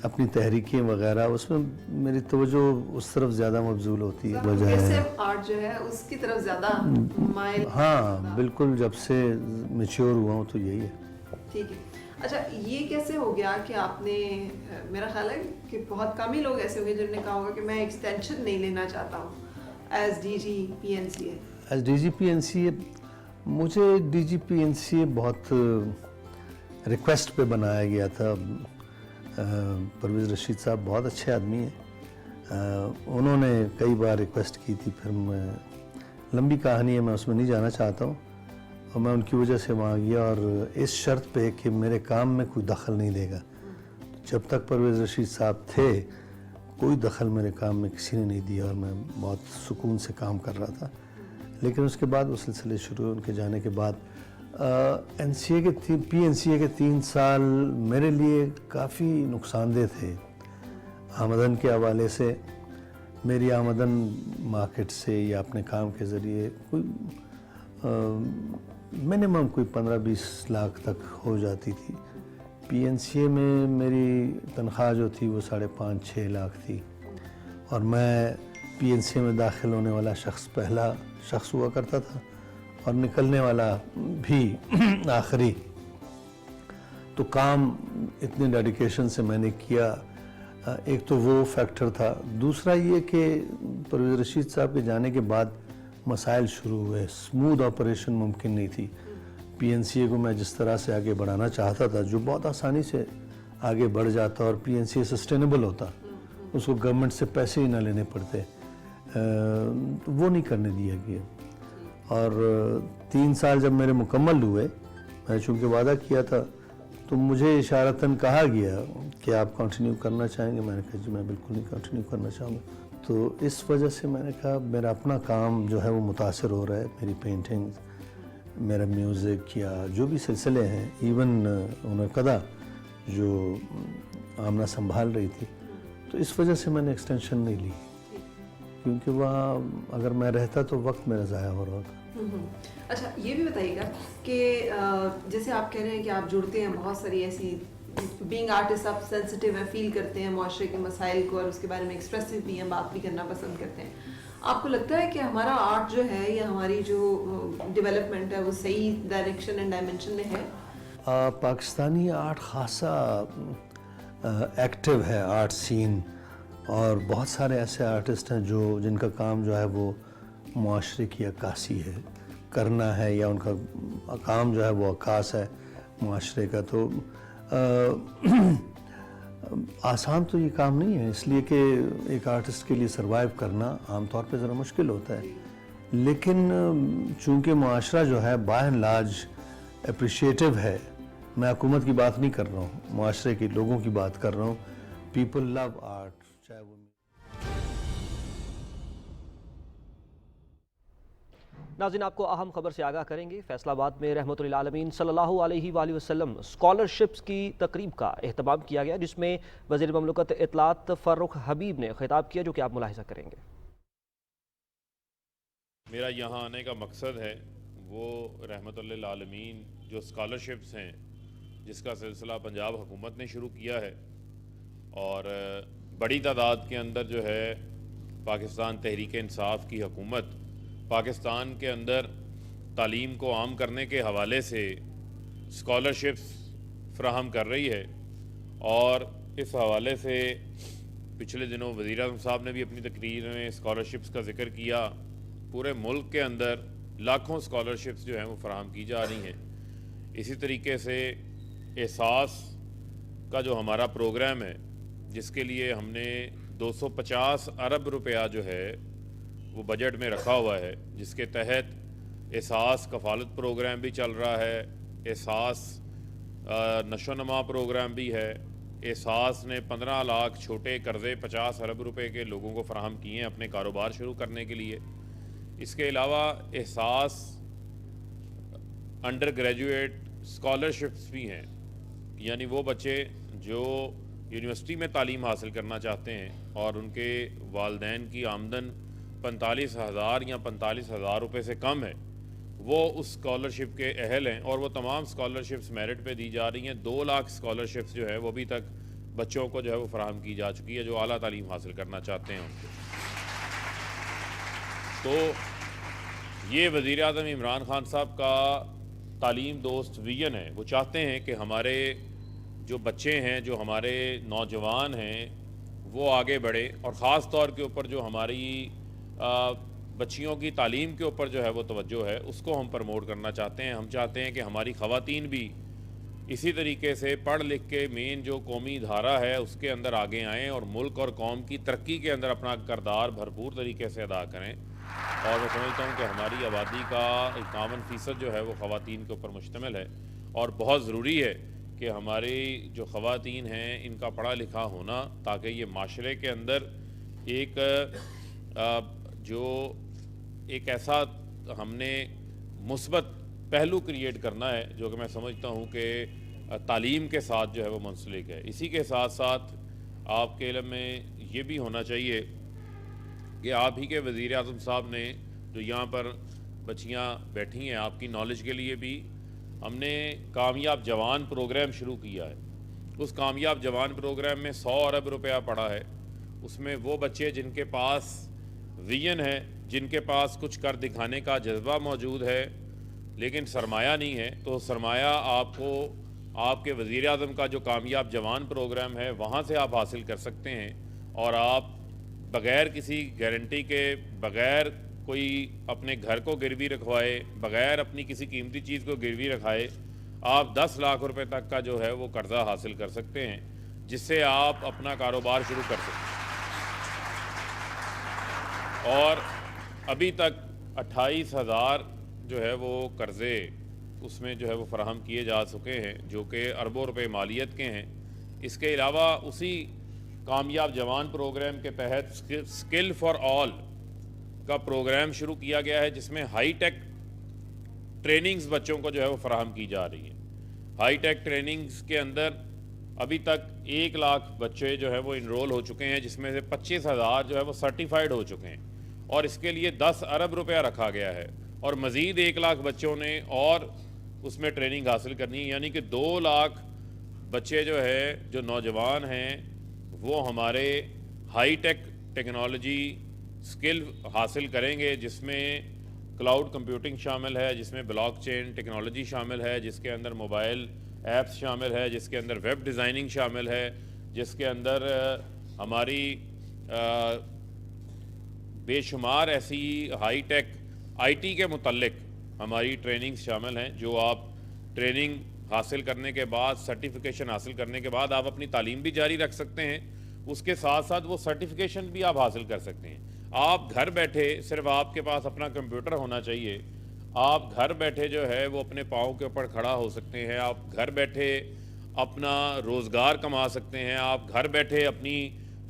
अपनी तहरीकें वगैरह, उसमें मेरी तवज्जो उस तरफ ज़्यादा मबजूल होती है. प्रोग्रेसिव आर्ट जो है उसकी तरफ ज़्यादा माइल. हाँ बिल्कुल, जब से मैच्योर हुआ हूँ तो यही है. ठीक है. अच्छा, ये कैसे हो गया कि आपने, मेरा ख्याल है कि बहुत कम ही लोग ऐसे होंगे जिन्होंने कहा होगा कि मैं एक्सटेंशन नहीं लेना चाहता हूँ as DG PNCA. As DG PNCA मुझे DGP NCA बहुत रिक्वेस्ट पे बनाया गया था। परवेज़ रशीद साहब बहुत अच्छे आदमी हैं, उन्होंने कई बार रिक्वेस्ट की थी, फिर मैं, लंबी कहानी है, मैं उसमें नहीं जाना चाहता हूँ, और मैं उनकी वजह से वहाँ गया, और इस शर्त पे कि मेरे काम में कोई दखल नहीं देगा। जब तक परवेज़ रशीद साहब थे कोई दखल मेरे काम में किसी ने नहीं दिया, और मैं बहुत सुकून से काम कर रहा था। लेकिन उसके बाद वो सिलसिले शुरू हुए, उनके जाने के बाद PNCA के 3 साल मेरे लिए काफ़ी नुकसानदेह थे। आमदन के हवाले से, मेरी आमदन मार्केट से या अपने काम के ज़रिए कोई मिनिमम कोई 15-20 लाख तक हो जाती थी। PNCA में मेरी तनख्वाह जो थी वो 5.5-6 लाख थी, और मैं PNCA में दाखिल होने वाला पहला शख्स हुआ करता था, और निकलने वाला भी आखिरी। तो काम इतने डेडिकेशन से मैंने किया, एक तो वो फैक्टर था। दूसरा ये कि परवेज़ रशीद साहब के जाने के बाद मसाइल शुरू हुए, स्मूथ ऑपरेशन मुमकिन नहीं थी। PNCA को मैं जिस तरह से आगे बढ़ाना चाहता था, जो बहुत आसानी से आगे बढ़ जाता और PNCA सस्टेनेबल होता, उसको गवर्नमेंट से पैसे ही ना लेने पड़ते, वो नहीं करने दिया गया। और 3 साल जब मेरे मुकम्मल हुए, मैंने चूँकि वादा किया था, तो मुझे इशारतन कहा गया कि आप कंटिन्यू करना चाहेंगे। मैंने कहा जी मैं बिल्कुल नहीं कंटिन्यू करना चाहूँगा। तो इस वजह से मैंने कहा मेरा अपना काम जो है वो मुतासर हो रहा है, मेरी पेंटिंग्स, मेरा म्यूज़िक या जो भी सिलसिले हैं, इवन उन्हें कदा जो आमना संभाल रही थी, तो इस वजह से मैंने एक्सटेंशन नहीं ली, क्योंकि वहाँ अगर मैं रहता तो वक्त मेरा ज़ाया हो रहा था। अच्छा, ये भी बताइएगा कि जैसे आप कह रहे हैं कि आप जुड़ते हैं बहुत सारी ऐसी, बीइंग आर्टिस्ट आप सेंसिटिव हैं, फील करते हैं माशरे के मसाइल को, और उसके बारे में एक्सप्रेसिव भी हैं, बात भी करना पसंद करते हैं। आपको लगता है कि हमारा आर्ट जो है या हमारी जो डेवलपमेंट है वो सही डायरेक्शन एंड डायमेंशन में है? पाकिस्तानी आर्ट खासा एक्टिव है, आर्ट सीन, और बहुत सारे ऐसे आर्टिस्ट हैं जिनका काम जो है वो मुआशरे की अक्कासी है, करना है, या उनका काम जो है वो अक्कास है मुआशरे का। तो आसान तो ये काम नहीं है, इसलिए कि एक आर्टिस्ट के लिए सरवाइव करना आमतौर पे ज़रा मुश्किल होता है। लेकिन चूँकि मुआशरा जो है बाय एंड लार्ज अप्रिशिएटिव है, मैं हुकूमत की बात नहीं कर रहा हूँ, मुआशरे के लोगों की बात कर रहा हूँ। पीपल लव आर्ट, चाहे वो। नाज़रीन, आपको अहम खबर से आगाह करेंगे। फैसलाबाद में रहमतुल्लिल आलमीन सल्लल्लाहु अलैहि वसल्लम स्कॉलरशिप्स की तकरीब का एहतमाम किया गया, जिसमें वज़ीर ममलकत इत्तलात फ़र्रुख हबीब ने खिताब किया, जो कि आप मुलाहिज़ा करेंगे। मेरा यहाँ आने का मकसद है वो रहमतुल्लिल आलमीन जो स्कॉलरशिप्स हैं, जिसका सिलसिला पंजाब हुकूमत ने शुरू किया है, और बड़ी तादाद के अंदर जो है पाकिस्तान तहरीक इंसाफ की हुकूमत पाकिस्तान के अंदर तालीम को आम करने के हवाले से स्कॉलरशिप्स फ़राहम कर रही है। और इस हवाले से पिछले दिनों वज़ीर आज़म साहब ने भी अपनी तकरीर में स्कॉलरशिप्स का ज़िक्र किया। पूरे मुल्क के अंदर लाखों स्कॉलरशिप्स जो हैं वो फ़राहम की जा रही हैं। इसी तरीके से एहसास का जो हमारा प्रोग्राम है, जिसके लिए हमने 250 अरब रुपया जो है वो बजट में रखा हुआ है, जिसके तहत एहसास कफ़ालत प्रोग्राम भी चल रहा है, एहसास नशोनमा प्रोग्राम भी है। एहसास ने 15 लाख छोटे कर्ज़े 50 अरब रुपए के लोगों को फ़राहम किए हैं अपने कारोबार शुरू करने के लिए। इसके अलावा एहसास अंडर ग्रेजुएट स्कॉलरशिप्स भी हैं, यानी वो बच्चे जो यूनिवर्सिटी में तालीम हासिल करना चाहते हैं और उनके वालदैन की आमदन 45,000 या 45,000 रुपये से कम है, वो उस स्कॉलरशिप के अहल हैं। और वो तमाम स्कॉलरशिप्स मेरिट पे दी जा रही हैं। 2 लाख स्कॉलरशिप्स जो है वो अभी तक बच्चों को जो है वो फराहम की जा चुकी है जो आला तालीम हासिल करना चाहते हैं उनको। तो ये वज़ीर आज़म इमरान खान साहब का तालीम दोस्त विजन है। वो चाहते हैं कि हमारे जो बच्चे हैं, जो हमारे नौजवान हैं, वो आगे बढ़े, और ख़ास तौर के ऊपर जो हमारी बच्चियों की तालीम के ऊपर जो है वो तवज्जो है, उसको हम प्रमोट करना चाहते हैं। हम चाहते हैं कि हमारी ख़वातीन भी इसी तरीके से पढ़ लिख के मेन जो कौमी धारा है उसके अंदर आगे आएँ और मुल्क और कौम की तरक्की के अंदर अपना किरदार भरपूर तरीके से अदा करें। और मैं समझता हूँ कि हमारी आबादी का 51% जो है वो ख़वातीन के ऊपर मुश्तमिल है, और बहुत ज़रूरी है कि हमारी जो ख़वातीन हैं इनका पढ़ा लिखा होना, ताकि ये माशरे के अंदर एक ऐसा हमने मुस्बत पहलू क्रिएट करना है जो कि मैं समझता हूँ कि तालीम के साथ जो है वो मुंसलिक है। इसी के साथ साथ आपके इल्म में ये भी होना चाहिए कि आप ही के वज़ीर आज़म साहब ने जो यहाँ पर बच्चियाँ बैठी हैं, आपकी नॉलेज के लिए भी हमने कामयाब जवान प्रोग्राम शुरू किया है। उस कामयाब जवान प्रोग्राम में 100 अरब रुपया पड़ा है। उसमें वो बच्चे जिनके पास विजन है, जिनके पास कुछ कर दिखाने का जज्बा मौजूद है लेकिन सरमाया नहीं है, तो सरमाया आपको आपके वज़ीर आज़म का जो कामयाब जवान प्रोग्राम है वहाँ से आप हासिल कर सकते हैं। और आप बग़ैर किसी गारंटी के, बग़ैर कोई अपने घर को गिरवी रखवाए, बग़ैर अपनी किसी कीमती चीज़ को गिरवी रखाए, आप 10 लाख रुपए तक का जो है वो कर्ज़ा हासिल कर सकते हैं, जिससे आप अपना कारोबार शुरू कर सकते हैं। और अभी तक 28,000 जो है वो कर्ज़े उसमें जो है वो फराहम किए जा चुके हैं, जो कि अरबों रुपए मालियत के हैं। इसके अलावा उसी कामयाब जवान प्रोग्राम के तहत स्किल फॉर ऑल का प्रोग्राम शुरू किया गया है, जिसमें हाई टेक ट्रेनिंग्स बच्चों को जो है वो फराहम की जा रही है। हाई टेक ट्रेनिंग्स के अंदर अभी तक 1 लाख बच्चे जो है वो इनरोल हो चुके हैं, जिसमें से 25,000 जो है वो सर्टिफाइड हो चुके हैं, और इसके लिए 10 अरब रुपया रखा गया है। और मज़ीद 1 लाख बच्चों ने और उसमें ट्रेनिंग हासिल करनी है, यानी कि 2 लाख बच्चे जो है, जो नौजवान हैं, वो हमारे हाई टेक टेक्नोलॉजी स्किल हासिल करेंगे, जिसमें क्लाउड कंप्यूटिंग शामिल है, जिसमें ब्लॉकचेन टेक्नोलॉजी शामिल है, जिसके अंदर मोबाइल ऐप्स शामिल है, जिसके अंदर वेब डिज़ाइनिंग शामिल है, जिसके अंदर हमारी बेशुमार ऐसी हाई टेक आईटी के मुतल्लिक हमारी ट्रेनिंग्स शामिल हैं, जो आप ट्रेनिंग हासिल करने के बाद, सर्टिफिकेशन हासिल करने के बाद आप अपनी तालीम भी जारी रख सकते हैं। उसके साथ साथ वो सर्टिफिकेशन भी आप हासिल कर सकते हैं। आप घर बैठे, सिर्फ आपके पास अपना कंप्यूटर होना चाहिए, आप घर बैठे जो है वो अपने पाँव के ऊपर खड़ा हो सकते हैं। आप घर बैठे अपना रोज़गार कमा सकते हैं। आप घर बैठे अपनी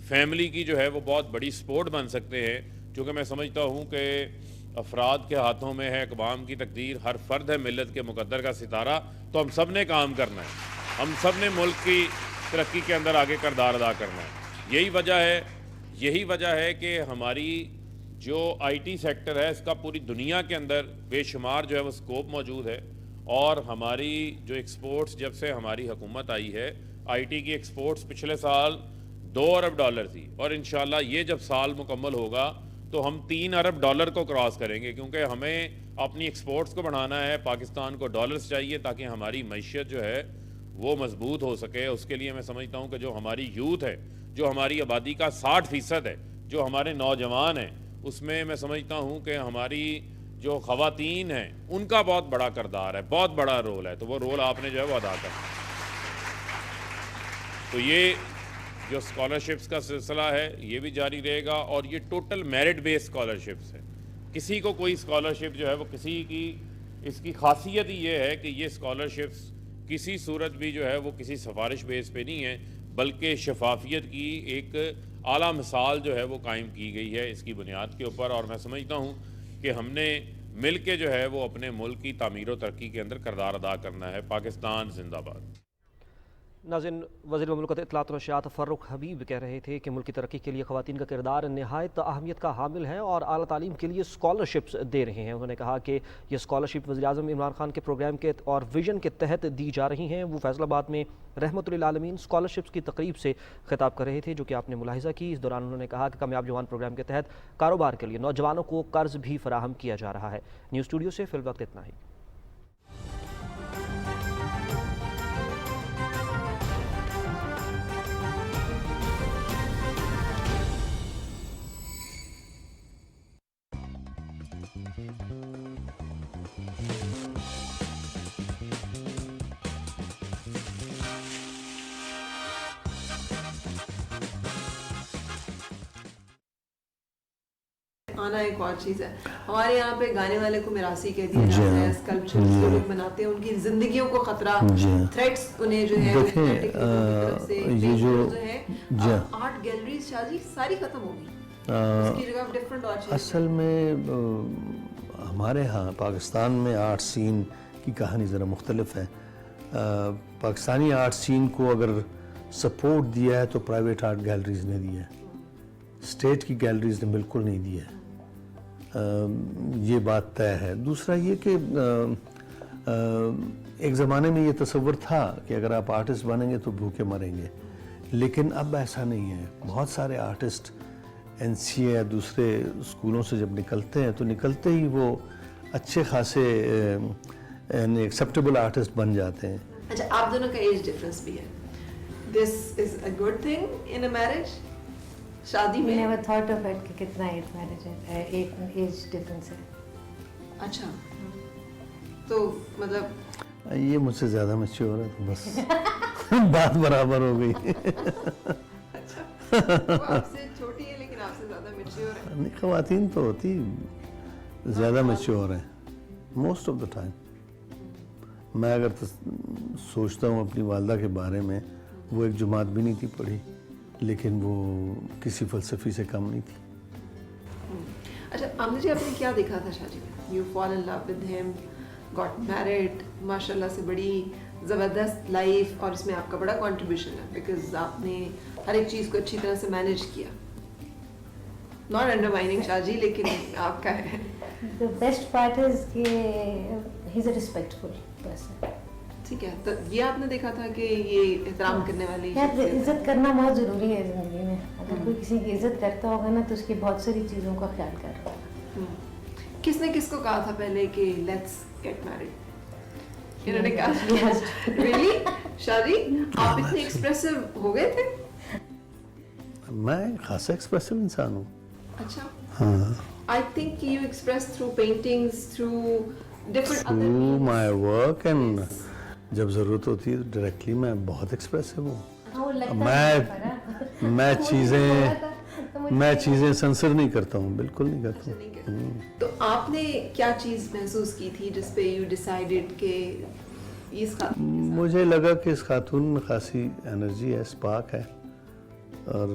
फैमिली की जो है वो बहुत बड़ी सपोर्ट बन सकते हैं, क्योंकि मैं समझता हूँ कि अफराद के हाथों में है अक़वाम की तकदीर, हर फर्द है मिल्लत के मुक़द्दर का सितारा। तो हम सब ने काम करना है, हम सब ने मुल्क की तरक्की के अंदर आगे किरदार अदा करना है। यही वजह है कि हमारी जो आईटी सेक्टर है, इसका पूरी दुनिया के अंदर बेशुमार जो है वो स्कोप मौजूद है। और हमारी जो एक्सपोर्ट्स, जब से हमारी हुकूमत आई है, आईटी की एक्सपोर्ट्स पिछले साल $2 अरब थी, और इंशाल्लाह ये जब साल मुकम्मल होगा तो हम $3 अरब को क्रॉस करेंगे, क्योंकि हमें अपनी एक्सपोर्ट्स को बढ़ाना है। पाकिस्तान को डॉलर्स चाहिए ताकि हमारी मईशत जो है वो मजबूत हो सके। उसके लिए मैं समझता हूँ कि जो हमारी यूथ है, जो हमारी आबादी का 60% है, जो हमारे नौजवान हैं, उसमें मैं समझता हूँ कि हमारी जो ख़वातीन हैं उनका बहुत बड़ा किरदार है, बहुत बड़ा रोल है। तो वो रोल आपने जो है वो अदा करना है। तो ये जो स्कॉलरशिप्स का सिलसिला है ये भी जारी रहेगा, और ये टोटल मेरिट बेस्ड स्कॉलरशिप्स है। किसी को कोई स्कॉलरशिप जो है वो किसी की, इसकी खासियत ही ये है कि ये स्कॉलरशिप्स किसी सूरत भी जो है वो किसी सिफारिश बेस पे नहीं है, बल्कि शफाफियत की एक आला मिसाल जो है वो कायम की गई है इसकी बुनियाद के ऊपर। और मैं समझता हूँ कि हमने मिल के जो है वो अपने मुल्क की तामीर व तरक्की के अंदर किरदार अदा करना है। पाकिस्तान जिंदाबाद। नाज़रीन, वज़ीर मुमलिकत इत्तलात व नशरियात फ़र्रुख हबीब कह रहे थे कि मुल्क की तरक्की के लिए ख़वातीन का किरदार नहायत अहमियत का हामिल है और आला तालीम के लिए स्कॉलरशिप्स दे रहे हैं। उन्होंने कहा कि ये स्कॉलरशिप वज़ीर आज़म इमरान खान के प्रोग्राम के और विजन के तहत दी जा रही हैं। वो फैसलाबाद में रहमतुल्लिल आलमीन स्कॉलरशिप्स की तकरीब से खिताब कर रहे थे, जो कि आपने मुलाहिज़ा की। इस दौरान उन्होंने कहा कि कामयाब जवान प्रोग्राम के तहत कारोबार के लिए नौजवानों को कर्ज़ भी फराहम किया जा रहा है। न्यूज़ स्टूडियो से फ़िल वक्त इतना ही। आना एक और चीज़ है, हमारे यहाँ पे गाने वाले को मिरासी कह दिया जाता है, स्कल्पचर्स जो लोग बनाते हैं उनकी जिंदगियों को खतरा, थ्रेट्स उन्हें जो है ये जो है आर्ट गैलरीज शादी सारी खत्म हो गई, उसकी जगह डिफरेंट और चीज़। असल में हमारे यहाँ पाकिस्तान में आर्ट सीन की कहानी ज़रा मुख्तलिफ है। पाकिस्तानी आर्ट सीन को अगर सपोर्ट दिया है तो प्राइवेट आर्ट गैलरीज ने दिया है, स्टेट की गैलरीज ने बिल्कुल नहीं दिया है। ये बात तय है। दूसरा ये कि एक ज़माने में ये तसव्वुर था कि अगर आप आर्टिस्ट बनेंगे तो भूखे मरेंगे, लेकिन अब ऐसा नहीं है। बहुत सारे आर्टिस्ट एनसीए या दूसरे स्कूलों से जब निकलते हैं तो निकलते ही वो अच्छे खासे एक्सेप्टेबल आर्टिस्ट बन जाते हैं। अच्छा, आप दोनों का एज डिफरेंस भी है, this is a good thing in a marriage? शादी में never thought of it कि कितना एज मैरिज है, एज डिफरेंस है। अच्छा, तो मतलब ये मुझसे ज़्यादा मैच्योर है तो बस बात बराबर हो गई। अच्छा, वो आपसे छोटी है लेकिन आपसे ज़्यादा मैच्योर है। नहीं, ख़वातीन तो होती ज़्यादा मैच्योर हैं मोस्ट ऑफ द टाइम। मैं अगर सोचता हूँ अपनी वालदा के बारे में, वो एक जुमात भी नहीं थी पढ़ी, लेकिन वो किसी फ़लसफ़ी से कम नहीं थी। अच्छा आमना जी, आपने क्या देखा था शादी में? You fall in love with him, got married, माशाल्लाह से बड़ी ज़बरदस्त लाइफ, और इसमें आपका बड़ा कंट्रीब्यूशन है बिकॉज आपने हर एक चीज़ को अच्छी तरह से मैनेज किया। नॉट अंडरमाइनिंग शादी, लेकिन आपका है। The best part is कि he's a respectful person. ठीक है, तो ये आपने देखा था कि ये एहतराम करने वाली यार शख्सियत है। इज्जत करना बहुत ज़रूरी है ज़िंदगी में। अगर कोई किसी की इज्जत करता होगा ना तो उसकी बहुत सारी चीज़ों का ख्याल कर रहा होगा। किसने किसको कहा था पहले कि लेट्स गेट मैरिड? इन्होंने कहा रियली? शादी आप इतने एक्सप्रेसिव हो गए थे? मैं खासा एक्सप्रेसिव इंसान हूँ। अच्छा, हाँ, I think you express through paintings, through different other through means. My work and जब ज़रूरत होती है तो डायरेक्टली मैं बहुत एक्सप्रेसिव हूँ। हाँ, वो लगता मैं चीज़ें सेंसर नहीं करता हूँ, बिल्कुल नहीं करता नहीं हूँ। कर- तो आपने क्या चीज़ महसूस की थी जिस पे यू डिसाइडेड कि इस खातून के साथ? मुझे लगा कि इस खातून में खासी एनर्जी है, स्पार्क है, और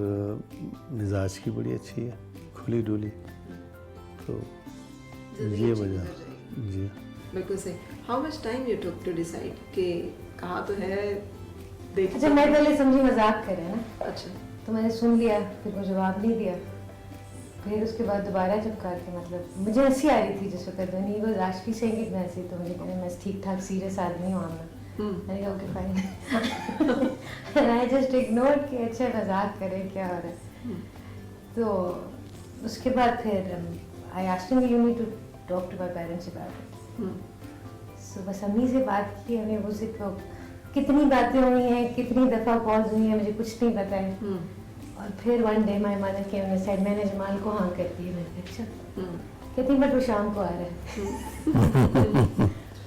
मिजाज की बड़ी अच्छी है, खुली डुली, तो जिंदगी ये अच्छी वजह। गुजर जाएगी। जी, बिल्कुल सही। How much time you took to decide कि कहा तो है देख। अच्छा, मैं पहले समझी मजाक कर रहे हैं ना, अच्छा, तो मैंने सुन लिया, फिर वो जवाब नहीं दिया। फिर उसके बाद दोबारा जब कहा कि मतलब मुझे हंसी आ रही थी जिस वक्त, नहीं वो राशि सेंगे मैं हंसी, तो मुझे कहना मैं ठीक ठाक सीरियस आदमी हूँ आमना। मैंने कहा okay fine, I just ignore कि अच्छा मजाक करें क्या हो रहा है। तो उसके बाद फिर I asked him you need to talk to my parents about it. So बस अम्मी से बात की हमने, वो सिर्फ कितनी बातें हुई हैं, कितनी दफ़ा कॉल्स हुई हैं, मुझे कुछ नहीं पता है। और फिर one day my mother came and said मैंने जमाल को हाँ कर दी है। मैंने कहा अच्छा, कहती बट वो शाम को आ रहा है।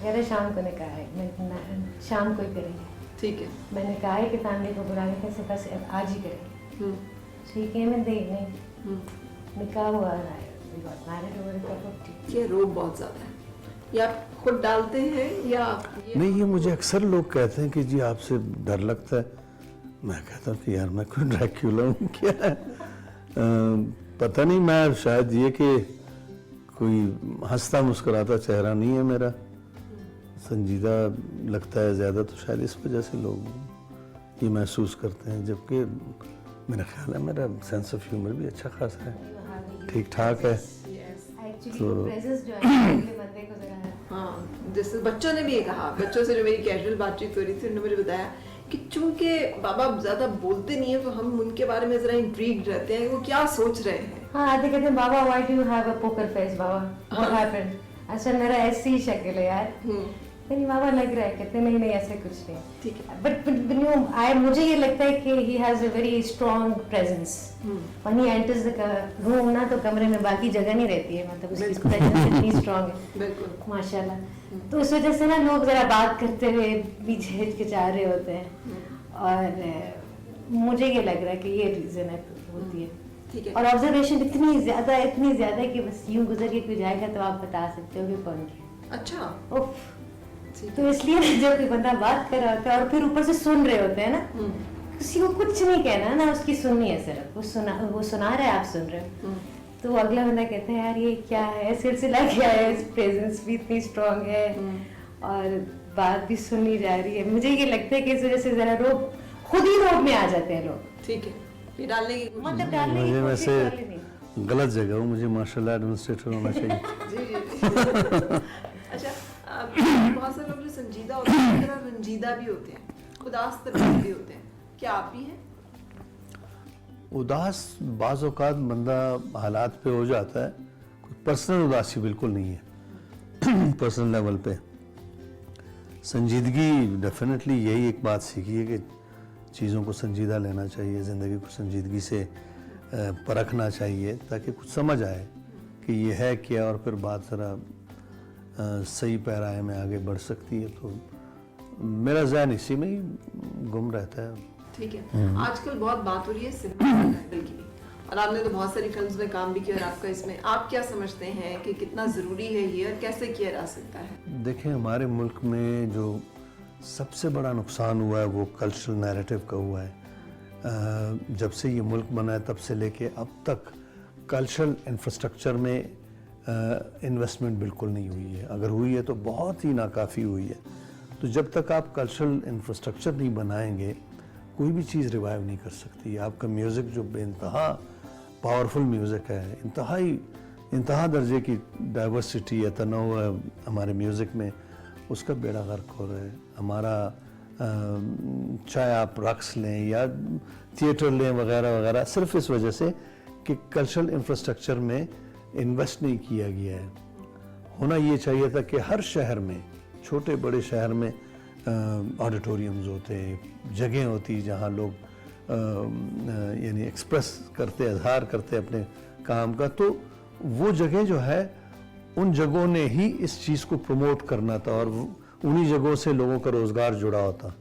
कह रहे शाम को ने कहा है, मैं शाम को ही करेंगे। ठीक है। मैंने कहा है कि फैमिली को बुलाने कैसे, बस आज ही करेंगे। ठीक है, मैं देख नहीं निकाह हुआ है, we got married over a cup of tea। ये रोग बहुत ज़्यादा है, या आप खुद डालते हैं या नहीं, ये मुझे अक्सर लोग कहते हैं कि जी आपसे डर लगता है। मैं कहता हूँ कि यार मैं कोई ड्रैक्युला हूँ क्या है? पता नहीं, मैं शायद ये कि कोई हंसता मुस्कुराता चेहरा नहीं है मेरा, संजीदा लगता है ज़्यादा, तो शायद इस वजह से लोग ये महसूस करते हैं। जबकि मेरा ख्याल है मेरा सेंस ऑफ ह्यूमर भी अच्छा खासा है, ठीक ठाक है। एक्चुअली वो प्रेजेंस जो है अगले बंदे को जरा है। हाँ, जैसे बच्चों ने भी ये कहा, बच्चों से जो मेरी कैजुअल बातचीत हो रही थी उन्होंने मुझे बताया कि चूंकि बाबा ज़्यादा बोलते नहीं है तो हम उनके बारे में ज़रा इंट्रीग्ड रहते हैं, वो क्या सोच रहे हैं। हाँ, आते कहते हैं बाबा why do you have a poker face बाबा, व्हाट हैपेंड? अच्छा, मेरा ऐसी ही शक्ल है यार मेरी मामा लग रहा है, कहते नहीं नहीं ऐसे कुछ नहीं. ठीक है. बट मुझे ये लगता है कि he has a very strong presence. When he enters the room ना तो कमरे में बाकी जगह नहीं रहती है, मतलब उसकी presence इतनी strong है. बिल्कुल. माशाल्लाह. तो उस वजह से ना लोग जरा बात करते हुए पीछे हिचकिचा रहे होते हैं, और मुझे ये लग रहा है कि ये रीजन है होती है. ठीक है. और ऑब्जर्वेशन इतनी ज्यादा है कि बस यूं गुजर के कोई जाएगा तो आप बता सकते हो कि कौन क्या. अच्छा. उफ. तो इसलिए जब कोई बंदा बात कर रहा होता है और फिर ऊपर से सुन रहे होते हैं ना, किसी को कुछ नहीं कहना ना, उसकी सुननी है सिर्फ, वो सुना रहा है, आप सुन रहे हो. तो वो अगला बंदा कहता है यार ये क्या है, सिलसिला क्या है, प्रेजेंस भी इतनी स्ट्रांग है और बात भी सुननी जा रही है. मुझे ये लगता है कि इस वजह से जरा लोग खुद ही रोड में आ जाते हैं लोग. ठीक है. ये डालने की मतलब डालने की मुझे कोशिश वैसे वाली नहीं. गलत जगह हूँ, मुझे मार्शल एडमिनिस्ट्रेटर होना चाहिए. जी जी जी. अच्छा, बहुत सारे लोग जो संजीदा होते हैं उसी तरह रंजीदा भी होते हैं, उदास तरह भी होते हैं. क्या आप भी हैं? उदास बाज़ औक़ात बंदा हालात पे हो जाता है, कोई पर्सनल उदासी बिल्कुल नहीं है. पर्सनल लेवल पे संजीदगी डेफिनेटली यही एक बात सीखी है कि चीज़ों को संजीदा लेना चाहिए, ज़िंदगी को संजीदगी से परखना चाहिए ताकि कुछ समझ आए कि ये है क्या, और फिर बात ज़रा सही पैराए में आगे बढ़ सकती है. तो मेरा ज़हन इसी में ही गुम रहता है. ठीक है. आजकल बहुत बात हो रही है सिनेमा टाइटल की, और आपने तो बहुत सारी फिल्म्स में काम भी किया, और आपका इसमें आप क्या समझते हैं कि कितना ज़रूरी है ये और कैसे किया जा सकता है? देखें, हमारे मुल्क में जो सबसे बड़ा नुकसान हुआ है वो कल्चरल नैरेटिव का हुआ है. जब से ये मुल्क बना है तब से लेके अब तक कल्चरल इंफ्रास्ट्रक्चर में इन्वेस्टमेंट बिल्कुल नहीं हुई है. अगर हुई है तो बहुत ही नाकाफ़ी हुई है. तो जब तक आप कल्चरल इंफ्रास्ट्रक्चर नहीं बनाएंगे कोई भी चीज़ रिवाइव नहीं कर सकती. आपका म्यूज़िक जो बेइंतहा पावरफुल म्यूज़िक है, इंतहा दर्जे की डाइवर्सिटी या तनोव है हमारे म्यूज़िक में, उसका बेड़ा गर्क हो रहा है. हमारा चाहे आप रक्स लें या थिएटर लें वगैरह वगैरह, सिर्फ इस वजह से कि कल्चरल इंफ्रास्ट्रक्चर में इन्वेस्ट नहीं किया गया है. होना ये चाहिए था कि हर शहर में, छोटे बड़े शहर में ऑडिटोरियम्स होते, जगह होती जहाँ लोग यानी एक्सप्रेस करते, इजहार करते अपने काम का. तो वो जगह जो है उन जगहों ने ही इस चीज़ को प्रमोट करना था, और उन्हीं जगहों से लोगों का रोज़गार जुड़ा होता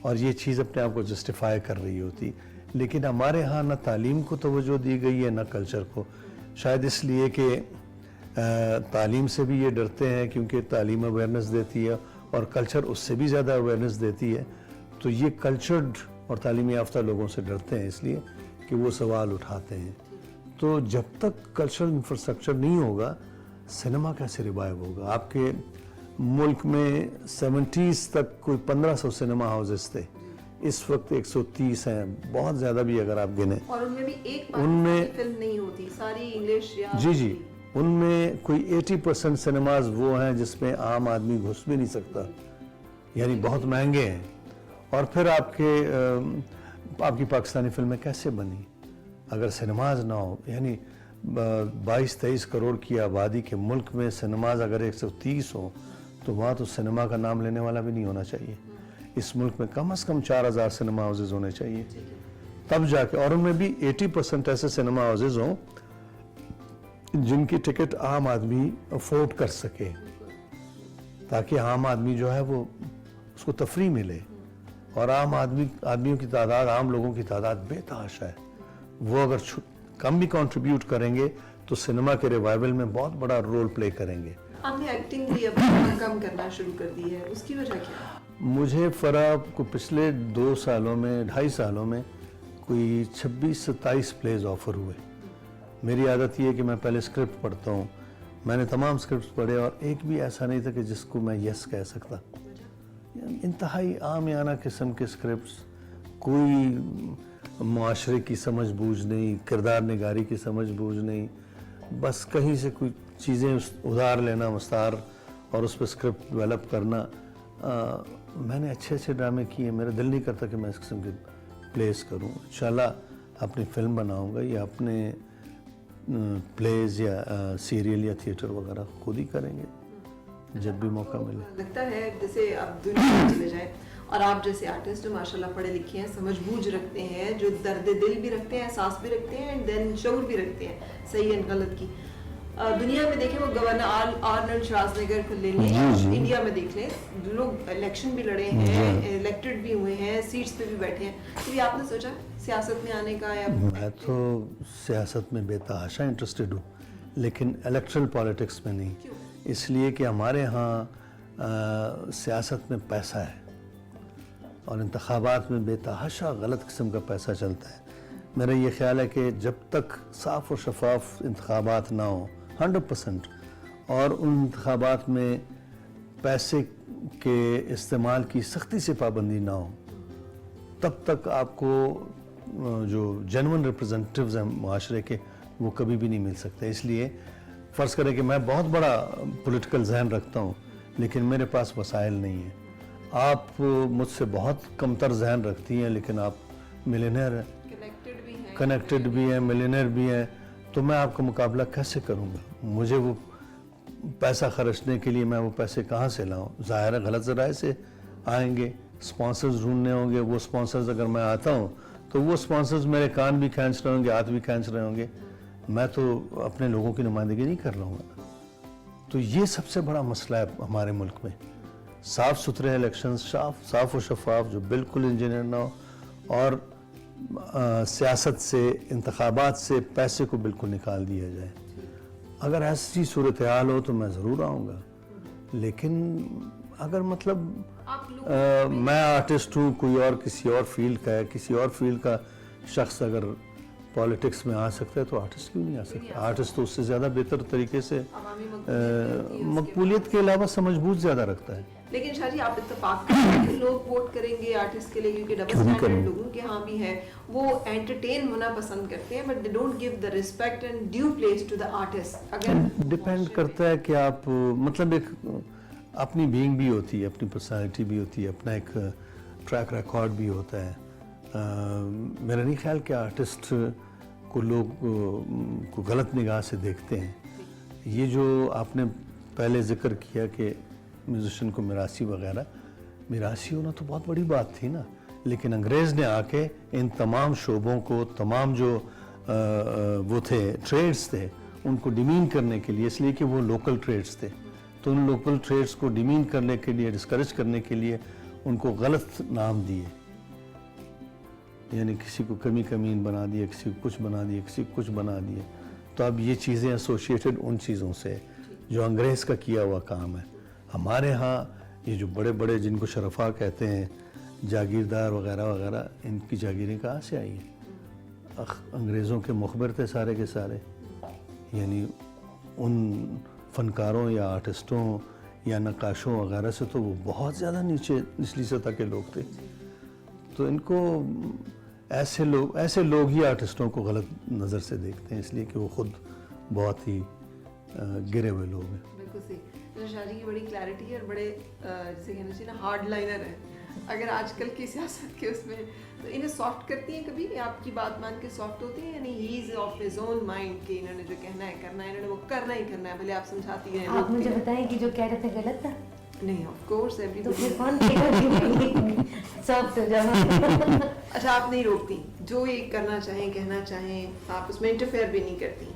और ये चीज़ अपने आप को जस्टिफाई कर रही होती. लेकिन हमारे यहाँ ना तालीम को तवज्जो दी गई है ना कल्चर को. शायद इसलिए कि तालीम से भी ये डरते हैं क्योंकि तालीम अवेयरनेस देती है और कल्चर उससे भी ज़्यादा अवेयरनेस देती है. तो ये कल्चर्ड और तालीम याफ्ता लोगों से डरते हैं इसलिए कि वो सवाल उठाते हैं. तो जब तक कल्चरल इंफ्रास्ट्रक्चर नहीं होगा सिनेमा कैसे रिवाइव होगा. आपके मुल्क में 70s तक कोई 1500 सिनेमा हाउसेस थे, इस वक्त 130 हैं, बहुत ज़्यादा भी अगर आप गिने. और उनमें भी एक उनमें फिल्म नहीं होती, सारी इंग्लिश या जी उनमें कोई 80% सिनेमाज वो हैं जिसमें आम आदमी घुस भी नहीं सकता, यानी बहुत महंगे हैं. और फिर आपकी पाकिस्तानी फिल्में कैसे बनी अगर सिनेमाज ना हो. यानी 22-23 करोड़ की आबादी के मुल्क में सिनेमाज अगर 130 हो तो वहाँ तो सिनेमा का नाम लेने वाला भी नहीं होना चाहिए. इस मुल्क में कम से कम 4000 सिनेमा हाउसेज होने चाहिए तब जाके, और उनमें भी 80% ऐसे सिनेमा हाउसेज हों जिनकी टिकट आम आदमी अफोर्ड कर सके, ताकि आम आदमी जो है वो उसको तफरी मिले. और आदमियों की तादाद, आम लोगों की तादाद बेतहाशा है. वो अगर कम भी कंट्रीब्यूट करेंगे तो सिनेमा के रिवाइवल में बहुत बड़ा रोल प्ले करेंगे. आपने एक्टिंग भी अब कम करना शुरू कर दी है, उसकी वजह क्या है? मुझे फ़राब को पिछले 2 सालों में, 2.5 सालों में कोई 26-27 प्लेज ऑफ़र हुए. मेरी आदत ये है कि मैं पहले स्क्रिप्ट पढ़ता हूँ. मैंने तमाम स्क्रिप्ट पढ़े और एक भी ऐसा नहीं था कि जिसको मैं यस कह सकता. इंतहाई आमियाना किस्म के स्क्रिप्ट्स, कोई मुआशरे की समझ बूझ नहीं, किरदार निगारी की समझ बूझ नहीं, बस कहीं से कोई चीज़ें उधार लेना मस्तार और उस पर स्क्रिप्ट डेवलप करना. मैंने अच्छे ड्रामे किए, मेरा दिल नहीं करता कि मैं इस किस्म के प्लेस करूं. इंशाल्लाह अपनी फिल्म बनाऊंगा या अपने प्लेज या सीरियल या थिएटर वगैरह खुद ही करेंगे. जब भी मौका मिले। लगता है जैसे आप दुनिया में चले जाएं और आप जैसे आर्टिस्ट जो माशाल्लाह पढ़े लिखे हैं, समझ बूझ रखते हैं, जो दर्द दिल भी रखते हैं, एहसास भी रखते हैं, एंड देन शऊर भी रखते हैं सही एंड गलत की। दुनिया में देखें, वो गवर्नर आर्नल्ड श्वार्ज़नेगर को ले लें, इंडिया में देख लें, जो लोग इलेक्शन भी लड़े हैं, इलेक्टेड भी हुए हैं, सीट्स पे भी बैठे हैं। कभी आपने सोचा सियासत में आने का? या मैं तो सियासत में बेतहाशा इंटरेस्टेड हूँ, लेकिन इलेक्ट्रल पॉलिटिक्स में नहीं। इसलिए कि हमारे यहाँ सियासत में पैसा है और इंतखाबात में बेतहाशा गलत किस्म का पैसा चलता है। मेरा ये ख्याल है कि जब तक साफ़ और शफाफ इंतखाबात ना हो 100%, और उन इंतखाबात में पैसे के इस्तेमाल की सख्ती से पाबंदी ना हो, तब तक आपको जो जेन्युइन रिप्रेजेंटेटिव्स हैं माशरे के, वो कभी भी नहीं मिल सकते। इसलिए फ़र्ज़ करें कि मैं बहुत बड़ा पॉलिटिकल जहन रखता हूँ, लेकिन मेरे पास वसाइल नहीं है। आप मुझसे बहुत कमतर जहन रखती हैं, लेकिन आप मिलियनेयर हैं, कनेक्टेड भी हैं, मिलियनेयर भी हैं, तो मैं आपका मुकाबला कैसे करूँगा? मुझे वो पैसा खर्चने के लिए मैं वो पैसे कहाँ से लाऊँ? ज़ाहिर है गलत ज़राए से आएंगे, स्पॉन्सर्स ढूंढने होंगे। वो स्पॉन्सर्स अगर मैं आता हूँ तो वो स्पॉन्सर्स मेरे कान भी खींच रहे होंगे, हाथ भी खींच रहे होंगे। मैं तो अपने लोगों की नुमाइंदगी नहीं कर रहा हूँ। तो ये सबसे बड़ा मसला है हमारे मुल्क में। साफ़ सुथरे इलेक्शन, साफ़ और शफाफ, जो बिल्कुल इंजीनियर ना हो, और सियासत से, इंतखाबात से पैसे को बिल्कुल निकाल दिया जाए। अगर ऐसी सूरत हाल हो तो मैं ज़रूर आऊँगा, लेकिन अगर मतलब मैं आर्टिस्ट हूँ, कोई और किसी और फील्ड का है, किसी और फील्ड का शख्स अगर पॉलिटिक्स में आ सकता है तो आर्टिस्ट क्यों नहीं आ सकता? आर्टिस्ट तो उससे ज़्यादा बेहतर तरीके से मकबूलियत के अलावा समझबूझ ज़्यादा रखता है। लेकिन शाह जी, आप इत्तेफाक करेंगे कि लोग वोट करेंगे आर्टिस्ट के लिए, क्योंकि डबल स्टैंडर्ड लोगों के यहाँ भी है। वो एंटरटेन होना पसंद करते हैं, but they don't give the respect and due place to the artist. अगर डिपेंड करता है कि आप मतलब एक अपनी बीइंग भी होती है, अपनी पर्सनालिटी भी होती है, अपना एक ट्रैक रिकॉर्ड भी होता है। मेरा नहीं ख्याल कि आर्टिस्ट को लोग को गलत निगाह से देखते हैं। ये जो आपने पहले जिक्र किया कि म्यूजिशियन को मिरासी वगैरह, मिरासी होना तो बहुत बड़ी बात थी ना, लेकिन अंग्रेज़ ने आके इन तमाम शोबों को, तमाम जो वो थे ट्रेड्स थे, उनको डिमीन करने के लिए, इसलिए कि वो लोकल ट्रेड्स थे, तो उन लोकल ट्रेड्स को डिमीन करने के लिए, डिस्करेज करने के लिए उनको गलत नाम दिए। यानी किसी को कमी कमीन बना दिया, किसी को कुछ बना दिया, किसी को कुछ बना दिया। तो अब ये चीज़ें एसोसिएटेड उन चीज़ों से जो अंग्रेज़ का किया हुआ काम है। हमारे यहाँ ये जो बड़े बड़े जिनको शरफा कहते हैं, जागीरदार वगैरह वगैरह, इनकी जागीरें कहाँ से आई हैं? अंग्रेज़ों के मुखबिर थे सारे के सारे। यानी उन फनकारों या आर्टिस्टों या नक्काशों वगैरह से तो वो बहुत ज़्यादा निचली सतह के लोग थे। तो इनको ऐसे लोग ही आर्टिस्टों को गलत नज़र से देखते हैं, इसलिए कि वो खुद बहुत ही गिरे हुए लोग हैं। बिल्कुल सही। शाह जी की बड़ी क्लैरिटी है और बड़े जैसे कहना चाहिए ना हार्ड लाइनर है। अगर आजकल की सियासत के उसमें तो इन्हें सॉफ्ट करती हैं कभी? आपकी बात मान के सॉफ्ट होती हैं? यानी he is of his own mind कि इन्होंने जो कहना है करना है, इन्होंने वो करना ही करना है, भले आप समझाती हैं। आप मुझे बताएं कि जो कह रहे थे गलत था? नहीं, ऑफ कोर्स एवरी। तो फिर कौन कहेगा कि सॉफ्ट हो जाओ? अच्छा, आप नहीं रोकती, जो ये करना चाहें, कहना चाहें, आप उसमें इंटरफेयर भी नहीं करती?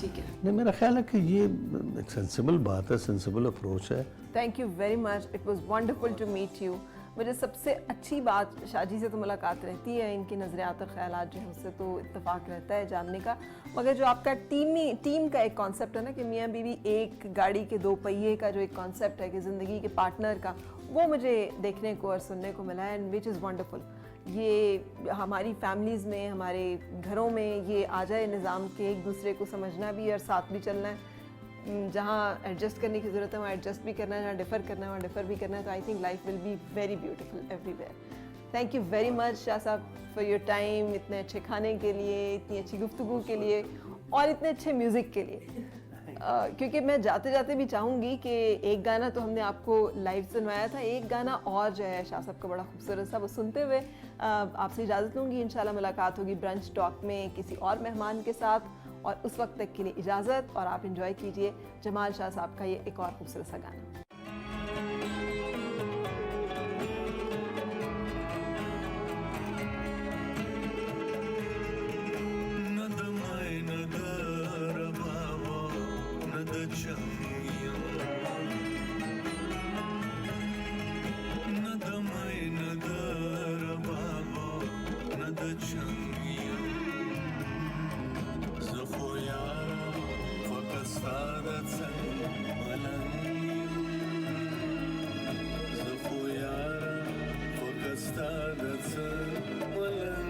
ठीक है। नहीं, मेरा ख्याल है कि ये एक सेंसिबल बात है, सेंसिबल अप्रोच है। Thank you very much, it was wonderful to meet you. मुझे सबसे अच्छी बात शाह जी से तो मुलाकात रहती है, इनके नज़रियात और ख़यालात जो है उससे तो इत्तेफाक रहता है जानने का, मगर जो आपका टीम का एक कॉन्सेप्ट है ना कि मियाँ बीवी एक गाड़ी के दो पहिए का जो एक कॉन्सेप्ट है कि ज़िंदगी के पार्टनर का, वो मुझे देखने को और सुनने को मिला है, एंड विच इज़ वंडरफुल। ये हमारी फैमिलीज़ में, हमारे घरों में ये आ जाए निज़ाम के एक दूसरे को समझना भी और साथ भी चलना है। जहाँ एडजस्ट करने की ज़रूरत है वहाँ एडजस्ट भी करना है, जहाँ डिफ़र करना है वहाँ डिफ़र भी करना है। तो I think life will be very beautiful everywhere. Thank you very much Shah साहब फॉर योर टाइम, इतने अच्छे खाने के लिए, इतनी अच्छी गुफ्तगू के लिए और इतने अच्छे म्यूज़िक के लिए। क्योंकि मैं जाते जाते भी चाहूँगी कि एक गाना तो हमने आपको लाइव सुनवाया था, एक गाना और जो है शाह साहब का बड़ा खूबसूरत सा, वो सुनते हुए आपसे इजाज़त लूँगी। इंशाल्लाह मुलाकात होगी ब्रंच टॉक में किसी और मेहमान के साथ और उस वक्त तक के लिए इजाज़त, और आप इंजॉय कीजिए जमाल शाह साहब का ये एक और खूबसूरत सा गाना। That's